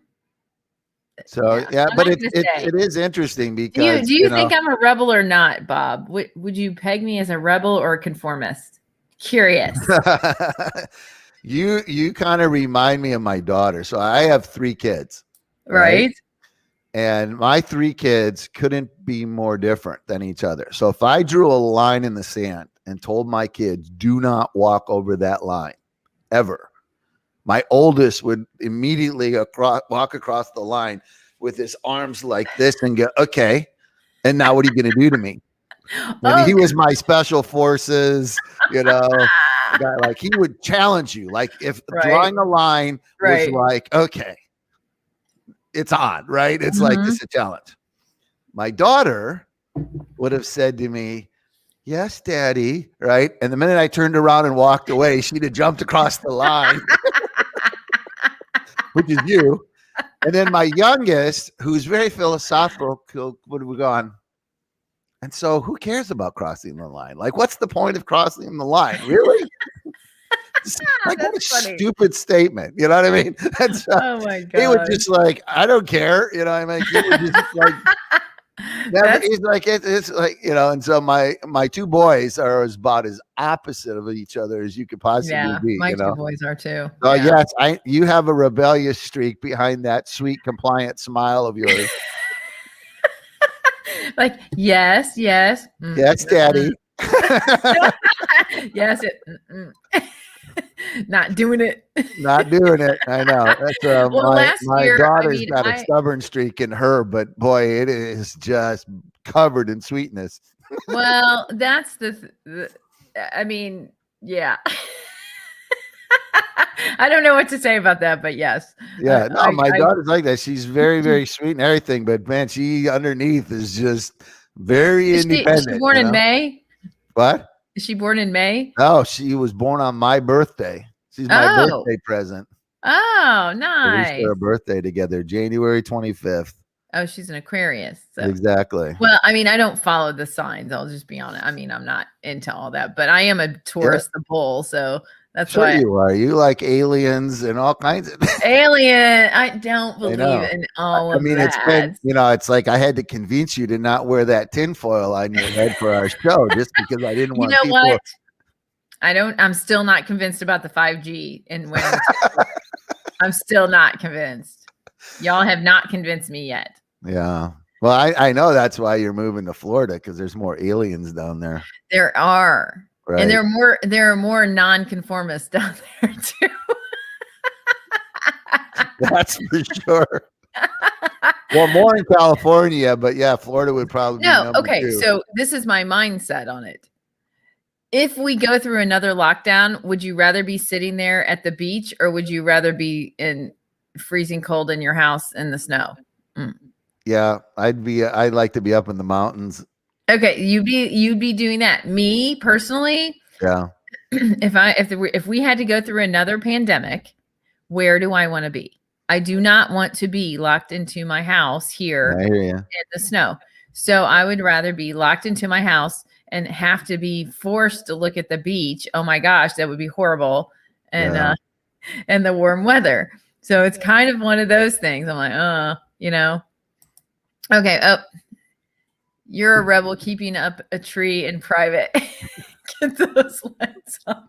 So Yeah, yeah, I'm but not gonna say. it is interesting Do you because do you think I'm a rebel or not, Bob? Would you peg me as a rebel or a conformist? Curious. you kind of remind me of my daughter. So I have 3 kids, right? Right? And my 3 kids couldn't be more different than each other. So if I drew a line in the sand and told my kids, do not walk over that line ever, my oldest would immediately walk across the line with his arms like this and go, okay, and now what are you going to do to me? And Oh, he was my special forces, you know, guy, like he would challenge you. Like if right, drawing a line was right. like, okay, it's on, right? It's like Mhm. this is a challenge. My daughter would have said to me, yes, daddy, right? And the minute I turned around and walked away, she'd have jumped across the line, which is you. And then my youngest, who's very philosophical, would have gone, and so who cares about crossing the line? Like, what's the point of crossing the line? Really? Like, what a That's funny. stupid statement. You know what I mean? That's Oh my he would gosh. just like, I don't care. You know, I mean, he would just like never. That's He's like, it's like, you know. And so my 2 boys are about as opposite of each other as you could possibly yeah, be. my You two know. boys are too. So Yeah. yes, you have a rebellious streak behind that sweet, compliant smile of yours. Like, yes, yes. Yes, Daddy. Yes, not doing it. Not doing it. I know. That's Well, last my year, I daughter's mean, got a stubborn streak in her, but boy, it is just covered in sweetness. well, that's I mean, yeah. I don't know what to say about that, but yes. Yeah, no, my I daughter's like that. She's very, very sweet and everything, but man, she underneath is just very is she independent. born You in know May? what? Is she born in May? No, she was born on my birthday. She's my Oh, birthday present. oh, So we share nice. a birthday together, January 25th. Oh, she's an Aquarius. So, Exactly. well, I mean, I don't follow the signs. I'll just be honest. I mean, I'm not into all that, but I am a Yeah, Taurus, the bull. So that's sure why you are. You like aliens and all kinds of. alien. I don't I believe know. in all I of mean, it's that. been, it's like I had to convince you to not wear that tinfoil on your head for our show just because I didn't You want know people. what? I'm still not convinced about the 5G and wearing I'm still not convinced. Y'all have not convinced me yet. Yeah. Well, I know that's why you're moving to Florida because there's more aliens down there. There are. Right. And there are more non-conformists down there too. That's for sure. Well, more in California, but yeah, Florida would probably be number Okay. 2. So this is my mindset on it. If we go through another lockdown, would you rather be sitting there at the beach or would you rather be in freezing cold in your house in the snow? Yeah, I'd like to be up in the mountains. Okay, you'd be doing that. Me personally, Yeah. if we had to go through another pandemic, where do I want to be? I do not want to be locked into my house here I hear you. in the snow. So I would rather be locked into my house and have to be forced to look at the beach. Oh my gosh, that would be horrible. And Yeah. and the warm weather. So it's kind of one of those things. I'm like, okay. Oh, you're a rebel keeping up a tree in private. Get those lights on.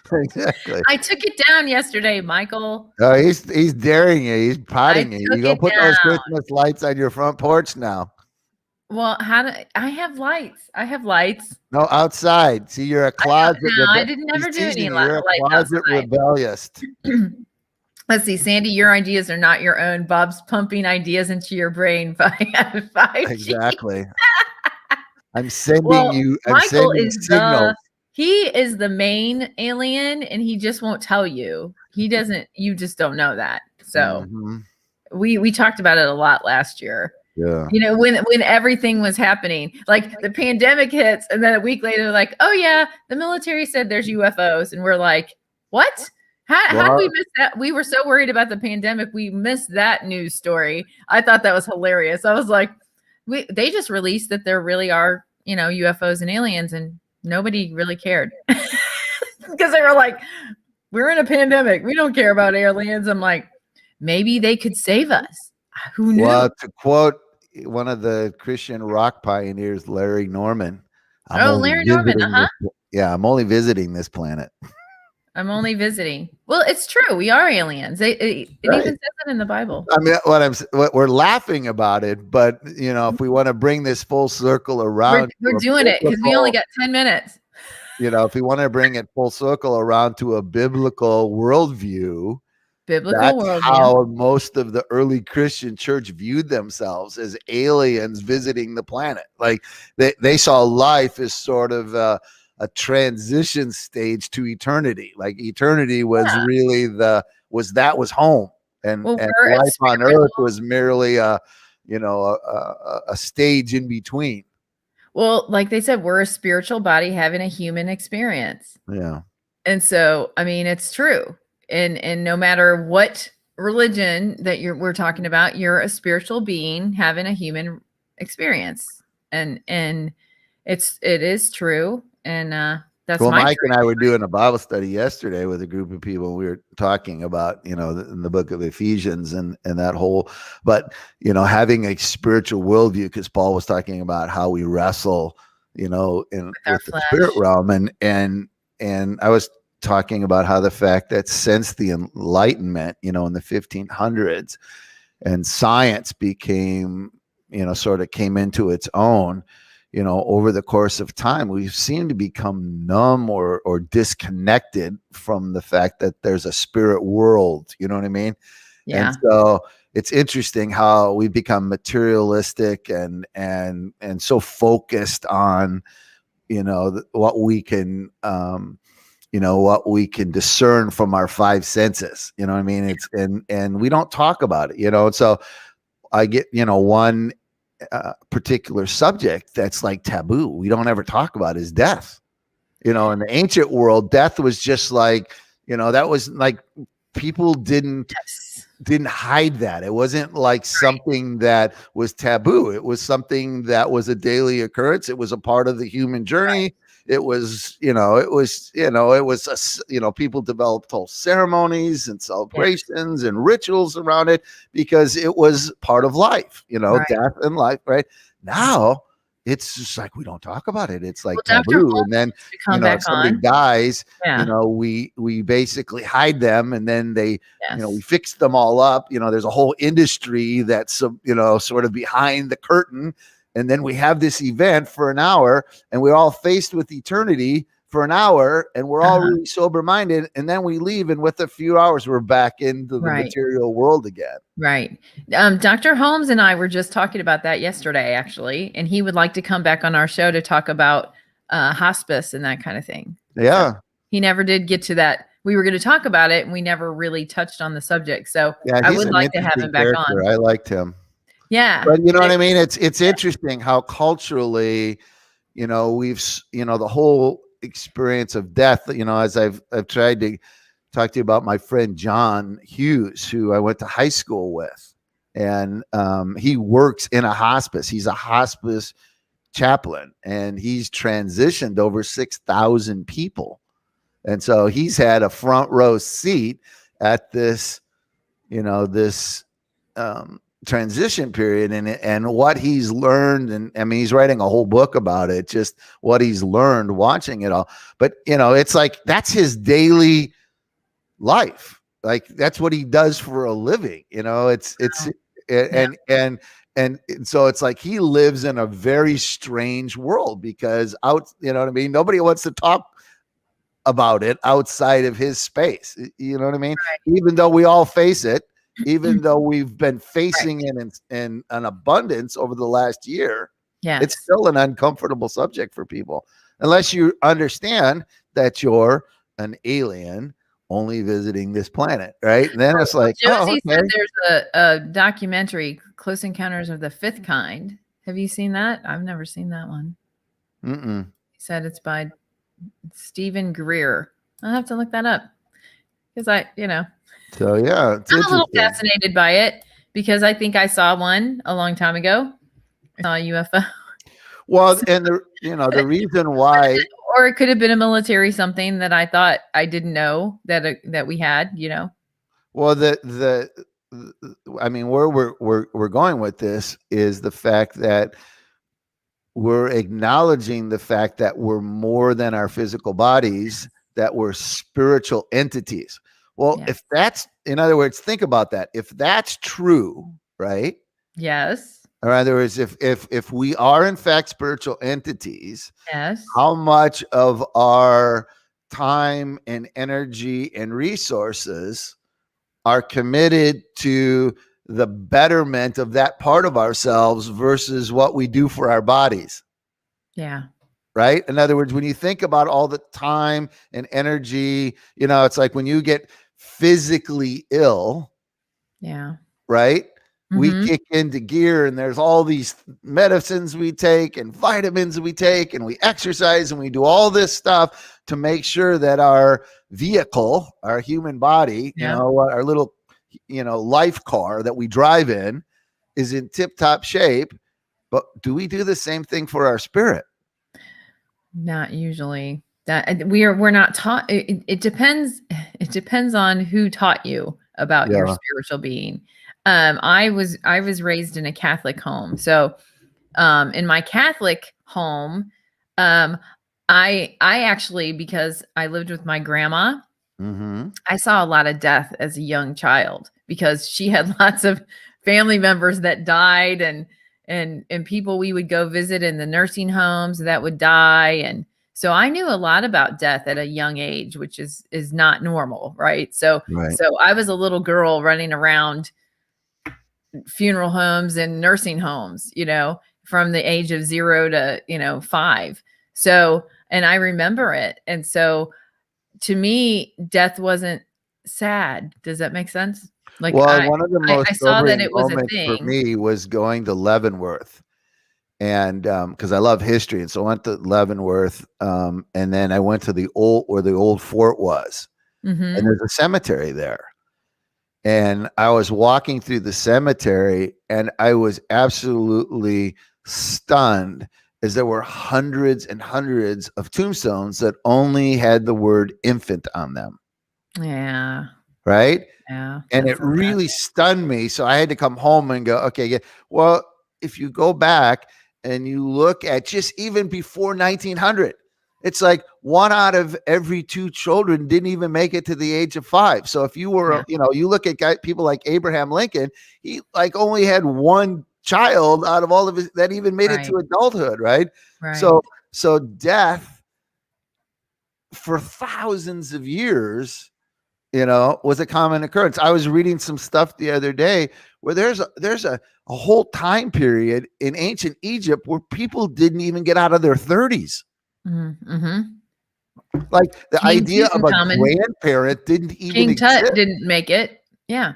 Exactly. I took it down yesterday, Michael. Oh, he's daring you. He's potting you. You took go it put those down. Christmas lights on your front porch now. Well, I have lights. I have lights. No, outside. See, you're a closet. I didn't never do any You're a lights closet outside. rebellious. Let's see, Sandy, your ideas are not your own. Bob's pumping ideas into your brain by 5G. Exactly. I'm sending Michael signals. he is the main alien and he just won't tell you. You just don't know that. So we talked about it a lot last year. Yeah. You know, when everything was happening, like the pandemic hits, and then a week later, like, oh yeah, the military said there's UFOs, and we're like, what? How did we miss that? We were so worried about the pandemic, we missed that news story. I thought that was hilarious. I was like, they just released that there really are, UFOs and aliens, and nobody really cared because they were like, we're in a pandemic, we don't care about aliens. I'm like, maybe they could save us. Who knew? Well, to quote one of the Christian rock pioneers, Larry Norman, I'm Oh, only Larry Norman. visiting this. Yeah, I'm only visiting this planet. I'm only visiting. Well, it's true. We are aliens. It Right. even says it in the Bible. I mean, what we're laughing about it, but if we want to bring this full circle around, We're doing it because we only got 10 minutes. if we want to bring it full circle around to a biblical worldview, Biblical that's worldview. how most of the early Christian church viewed themselves, as aliens visiting the planet. Like they saw life as sort of a transition stage to eternity. Like eternity was really was home, and life on earth was merely a stage in between. Well, like they said, we're a spiritual body having a human experience. Yeah. And so, I mean, it's true. And no matter what religion that we're talking about, you're a spiritual being having a human experience. And it is true. And that's well, Mike truth. and I were doing a Bible study yesterday with a group of people. We were talking about, in the book of Ephesians and that whole, but, having a spiritual worldview, because Paul was talking about how we wrestle, with the spirit realm. And I was talking about how the fact that since the Enlightenment, in the 1500s, and science became, sort of came into its own, over the course of time, we seem to become numb or disconnected from the fact that there's a spirit world. You know what I mean? Yeah. And so it's interesting how we become materialistic and so focused on, what we can, what we can discern from our five senses. You know what I mean? It's and we don't talk about it. And so I get, one particular subject that's like taboo, we don't ever talk about, is death. In the ancient world, death was just like, that was like, people didn't hide that. It wasn't like something that was taboo. It was something that was a daily occurrence. It was a part of the human journey. It was, people developed whole ceremonies and celebrations and rituals around it because it was part of life, death and life. Right now, it's just like we don't talk about it. It's like taboo. And then, if somebody dies, we basically hide them, and then they, we fix them all up. There's a whole industry that's, sort of behind the curtain. And then we have this event for an hour, and we're all faced with eternity for an hour, and we're all really sober minded. And then we leave, and with a few hours, we're back into the material world again. Right. Dr. Holmes and I were just talking about that yesterday, actually, and he would like to come back on our show to talk about hospice and that kind of thing. Yeah. So he never did get to that. We were going to talk about it, and we never really touched on the subject. So I would like to have him back on. I liked him. Yeah. But you know what I mean? It's interesting how culturally, we've, the whole experience of death, as I've tried to talk to you about my friend John Hughes, who I went to high school with, and he works in a hospice. He's a hospice chaplain, and he's transitioned over 6,000 people. And so he's had a front row seat at this, transition period, and what he's learned. And I mean, he's writing a whole book about it, just what he's learned watching it all. But it's like, that's his daily life. Like, that's what he does for a living. And so it's like he lives in a very strange world, because nobody wants to talk about it outside of his space. You know what I mean? Right. Even though we all face it, even though we've been facing it in an abundance over the last year, it's still an uncomfortable subject for people, unless you understand that you're an alien only visiting this planet, right? And then it's like, Josie said there's a documentary, Close Encounters of the Fifth Kind. Have you seen that? I've never seen that one. He said it's by Stephen Greer. I'll have to look that up, because So yeah, I'm a little fascinated by it, because I think I saw one a long time ago. I saw a UFO. Well, and the reason why, or it could have been a military something that I thought I didn't know that we had. Well, the I mean, where we're going with this is the fact that we're acknowledging the fact that we're more than our physical bodies, that we're spiritual entities. Well, Yeah. if that's, in other words, think about that. If that's true, right? Yes. Or in other words, if we are in fact spiritual entities, Yes. how much of our time and energy and resources are committed to the betterment of that part of ourselves versus what we do for our bodies? Yeah. Right? In other words, when you think about all the time and energy, it's like when you get physically ill, Yeah. right? We Mm-hmm. kick into gear and there's all these medicines we take and vitamins we take and we exercise and we do all this stuff to make sure that our vehicle, our human body, Yeah. our little, life car that we drive is in tip top shape. But do we do the same thing for our spirit? Not usually. That we're not taught. It depends. It depends on who taught you about your Yeah. spiritual being. I was raised in a Catholic home, so in my Catholic home, um, I actually, because I lived with my grandma, Mm-hmm. I saw a lot of death as a young child because she had lots of family members that died, and people we would go visit in the nursing homes that would die. And so I knew a lot about death at a young age, which is not normal, right? So Right. so I was a little girl running around funeral homes and nursing homes, from the age of 0 to 5. So, and I remember it. And so to me, death wasn't sad. Does that make sense? Like Well, I one of the I, most I saw that sobering it was a moments for thing. me was going to Leavenworth. And because I love history, and so I went to Leavenworth, and then I went to the old fort was, and Mhm. there's a cemetery there. And I was walking through the cemetery, and I was absolutely stunned as there were hundreds and hundreds of tombstones that only had the word infant on them. Yeah. Right. Yeah. And That's it a sad. really stunned me. So I had to come home and go, okay, yeah. Well, if you go back and you look at just even before 1900, it's like 1 out of every 2 children didn't even make it to the age of 5. So if you were, Yeah. you look at people like Abraham Lincoln, he like only had 1 child out of all of his that even made it Right. to adulthood, right? So Right. so death for thousands of years, was a common occurrence. I was reading some stuff the other day where there's a whole time period in ancient Egypt where people didn't even get out of their 30s. Mhm. Like the King idea of a Tutankhamun, grandparent didn't even King Tut exist. didn't make it. Yeah.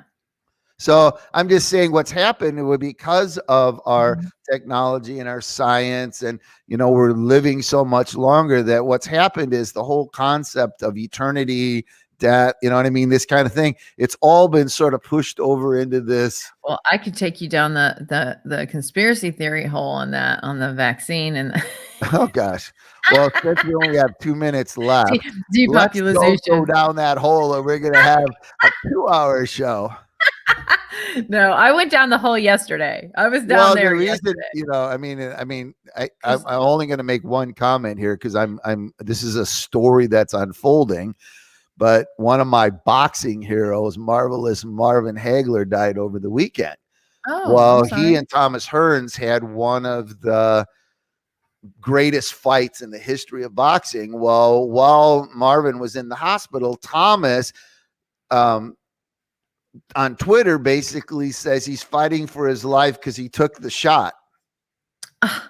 So I'm just saying what's happened would because of our Mhm. technology and our science, and we're living so much longer, that what's happened is the whole concept of eternity, death, you know what I mean, this kind of thing, it's all been sort of pushed over into this. Well, I could take you down the conspiracy theory hole on that, on the vaccine and Oh gosh. Well, since we only have 2 minutes left, let's don't go depopulation. down that hole, or we're gonna have a 2-hour show. No, I went down the hole yesterday. I was down Well, the there reason, yesterday. I'm 'Cause only going to make one comment here because this is a story that's unfolding. But one of my boxing heroes, marvelous Marvin Hagler, died over the weekend. oh, Well, I'm he sorry. and Thomas Hearns had one of the greatest fights in the history of boxing. Well, while Marvin was in the hospital, Thomas, um, on Twitter basically says he's fighting for his life because he took the shot. Ah,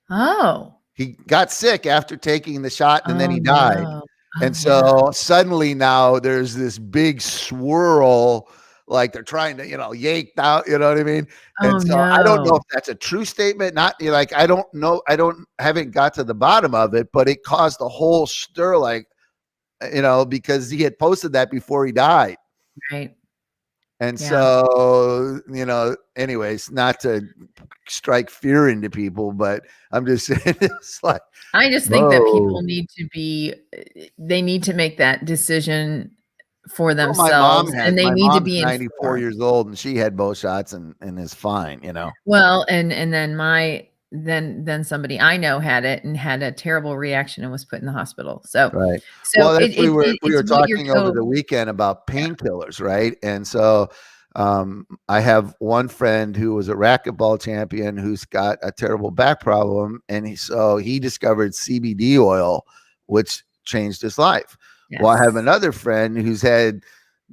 oh. He got sick after taking the shot and then Oh, he died. no. Oh, And yeah. so suddenly now there's this big swirl, like they're trying to, yank out, you know what I mean? Oh, And so I don't know no. if that's a true statement. Not like, I don't know. Haven't got to the bottom of it, but it caused a whole stir, like, because he had posted that before he died. Right. And Yeah. so, anyways, not to strike fear into people, but I'm just saying it's like, I just think that people whoa. need to they need to make that decision for Well, my mom themselves, has. and they My need to mom's be 94 informed. years old, and she had both shots and is fine. Well, and then somebody I know had it and had a terrible reaction and was put in the hospital. So Right. so Well, it that's it, it we it's were what you're talking over told. the weekend about Yeah, painkillers, right? And so I have one friend who was a racquetball champion who's got a terrible back problem, and he discovered CBD oil, which changed his life. Well, I have yes, another friend who's had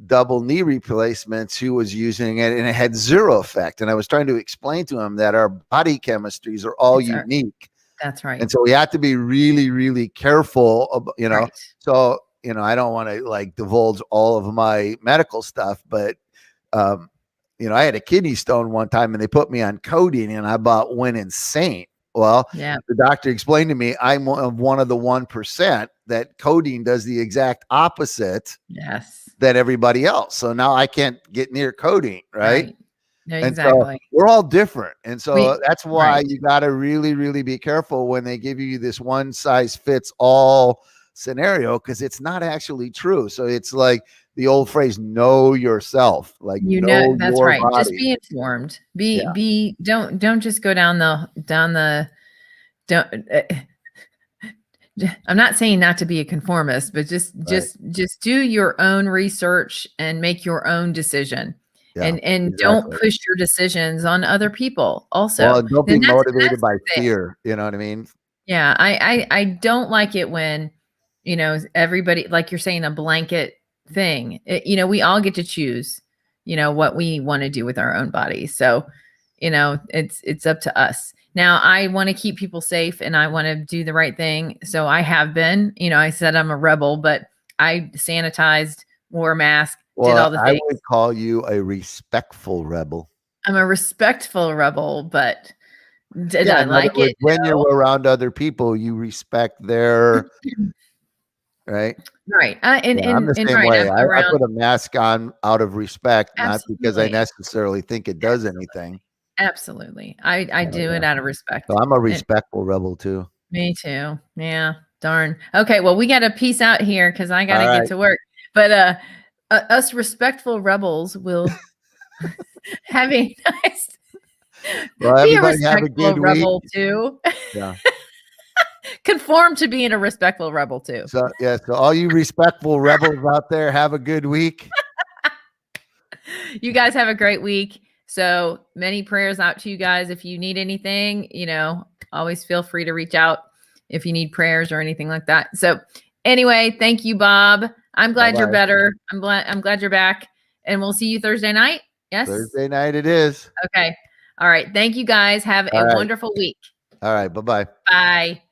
double knee replacements who was using it and it had zero effect. And I was trying to explain to him that our body chemistries are all it's unique. that's right. And so we have to be really, really careful, Right. So, I don't want to like divulge all of my medical stuff, but, um, I had a kidney stone one time and they put me on codeine and I about went insane. Well, Yeah. the doctor explained to me I'm one of the 1% that codeine does the exact opposite Yes. than everybody else. So now I can't get near codeine, right? Right. Yeah, And so exactly. we're all different. And so that's why Right. you got to really, really be careful when they give you this one size fits all scenario, because it's not actually true. So it's like the old phrase, know yourself, like know That's your right. Just body. be informed. Yeah. Don't just go down the don't I'm not saying not to be a conformist, but just Right. just do your own research and make your own decision. Yeah. And don't Exactly. push your decisions on other people Well, also. and don't be And motivated that's by the thing. fear. You know what I mean? Yeah, I don't like it when, everybody, like you're saying, a blanket thing. We all get to choose, what we want to do with our own bodies. So, it's up to us. Now, I want to keep people safe and I want to do the right thing. So I have been, I said I'm a rebel, but I sanitized, wore a mask, did Well, all the I things. would call you a respectful rebel. I'm a respectful rebel, but did Yeah, I in other like words, it? when you're around other people, you respect their right. Right. Yeah, I'm the And same right. way. I'm I around. put a mask on out of respect, not because I Absolutely. necessarily think it does anything. Absolutely. I do Yeah. it out of So respect. I'm a And respectful rebel too. me too. Yeah. Darn. Okay. Well, we got to peace out here because I got All to get right. to work. But us respectful rebels will have a nice, Well, be a everybody have a respectful good week. rebel too. Yeah. Conform to being a respectful rebel too. So yeah, so all you respectful rebels out there, have a good week. You guys have a great week. So many prayers out to you guys. If you need anything, always feel free to reach out if you need prayers or anything like that. So anyway, thank you, Bob. I'm glad you're Bye-bye. better. I'm glad you're back. And we'll see you Thursday night. Yes. Thursday night it is. Okay. All right. Thank you guys. Have All a right. wonderful week. All right. Bye-bye. Bye.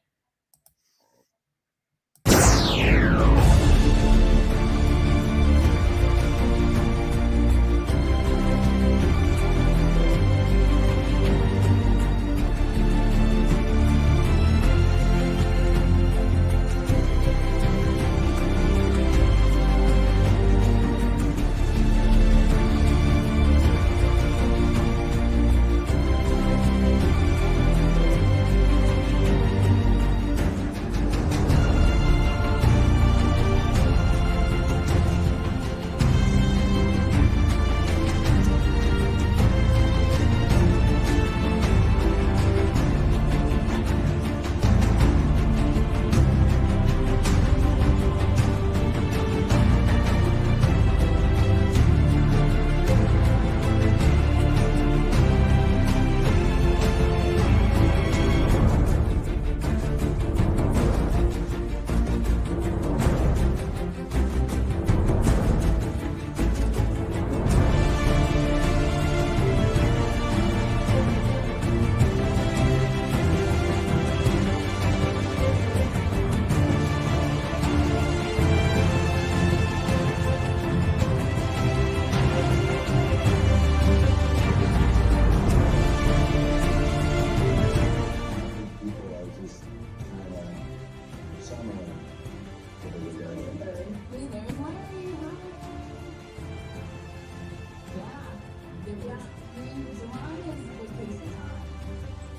Yeah, I mean, July is vacation time.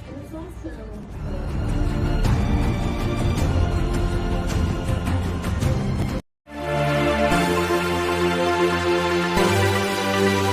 And it's also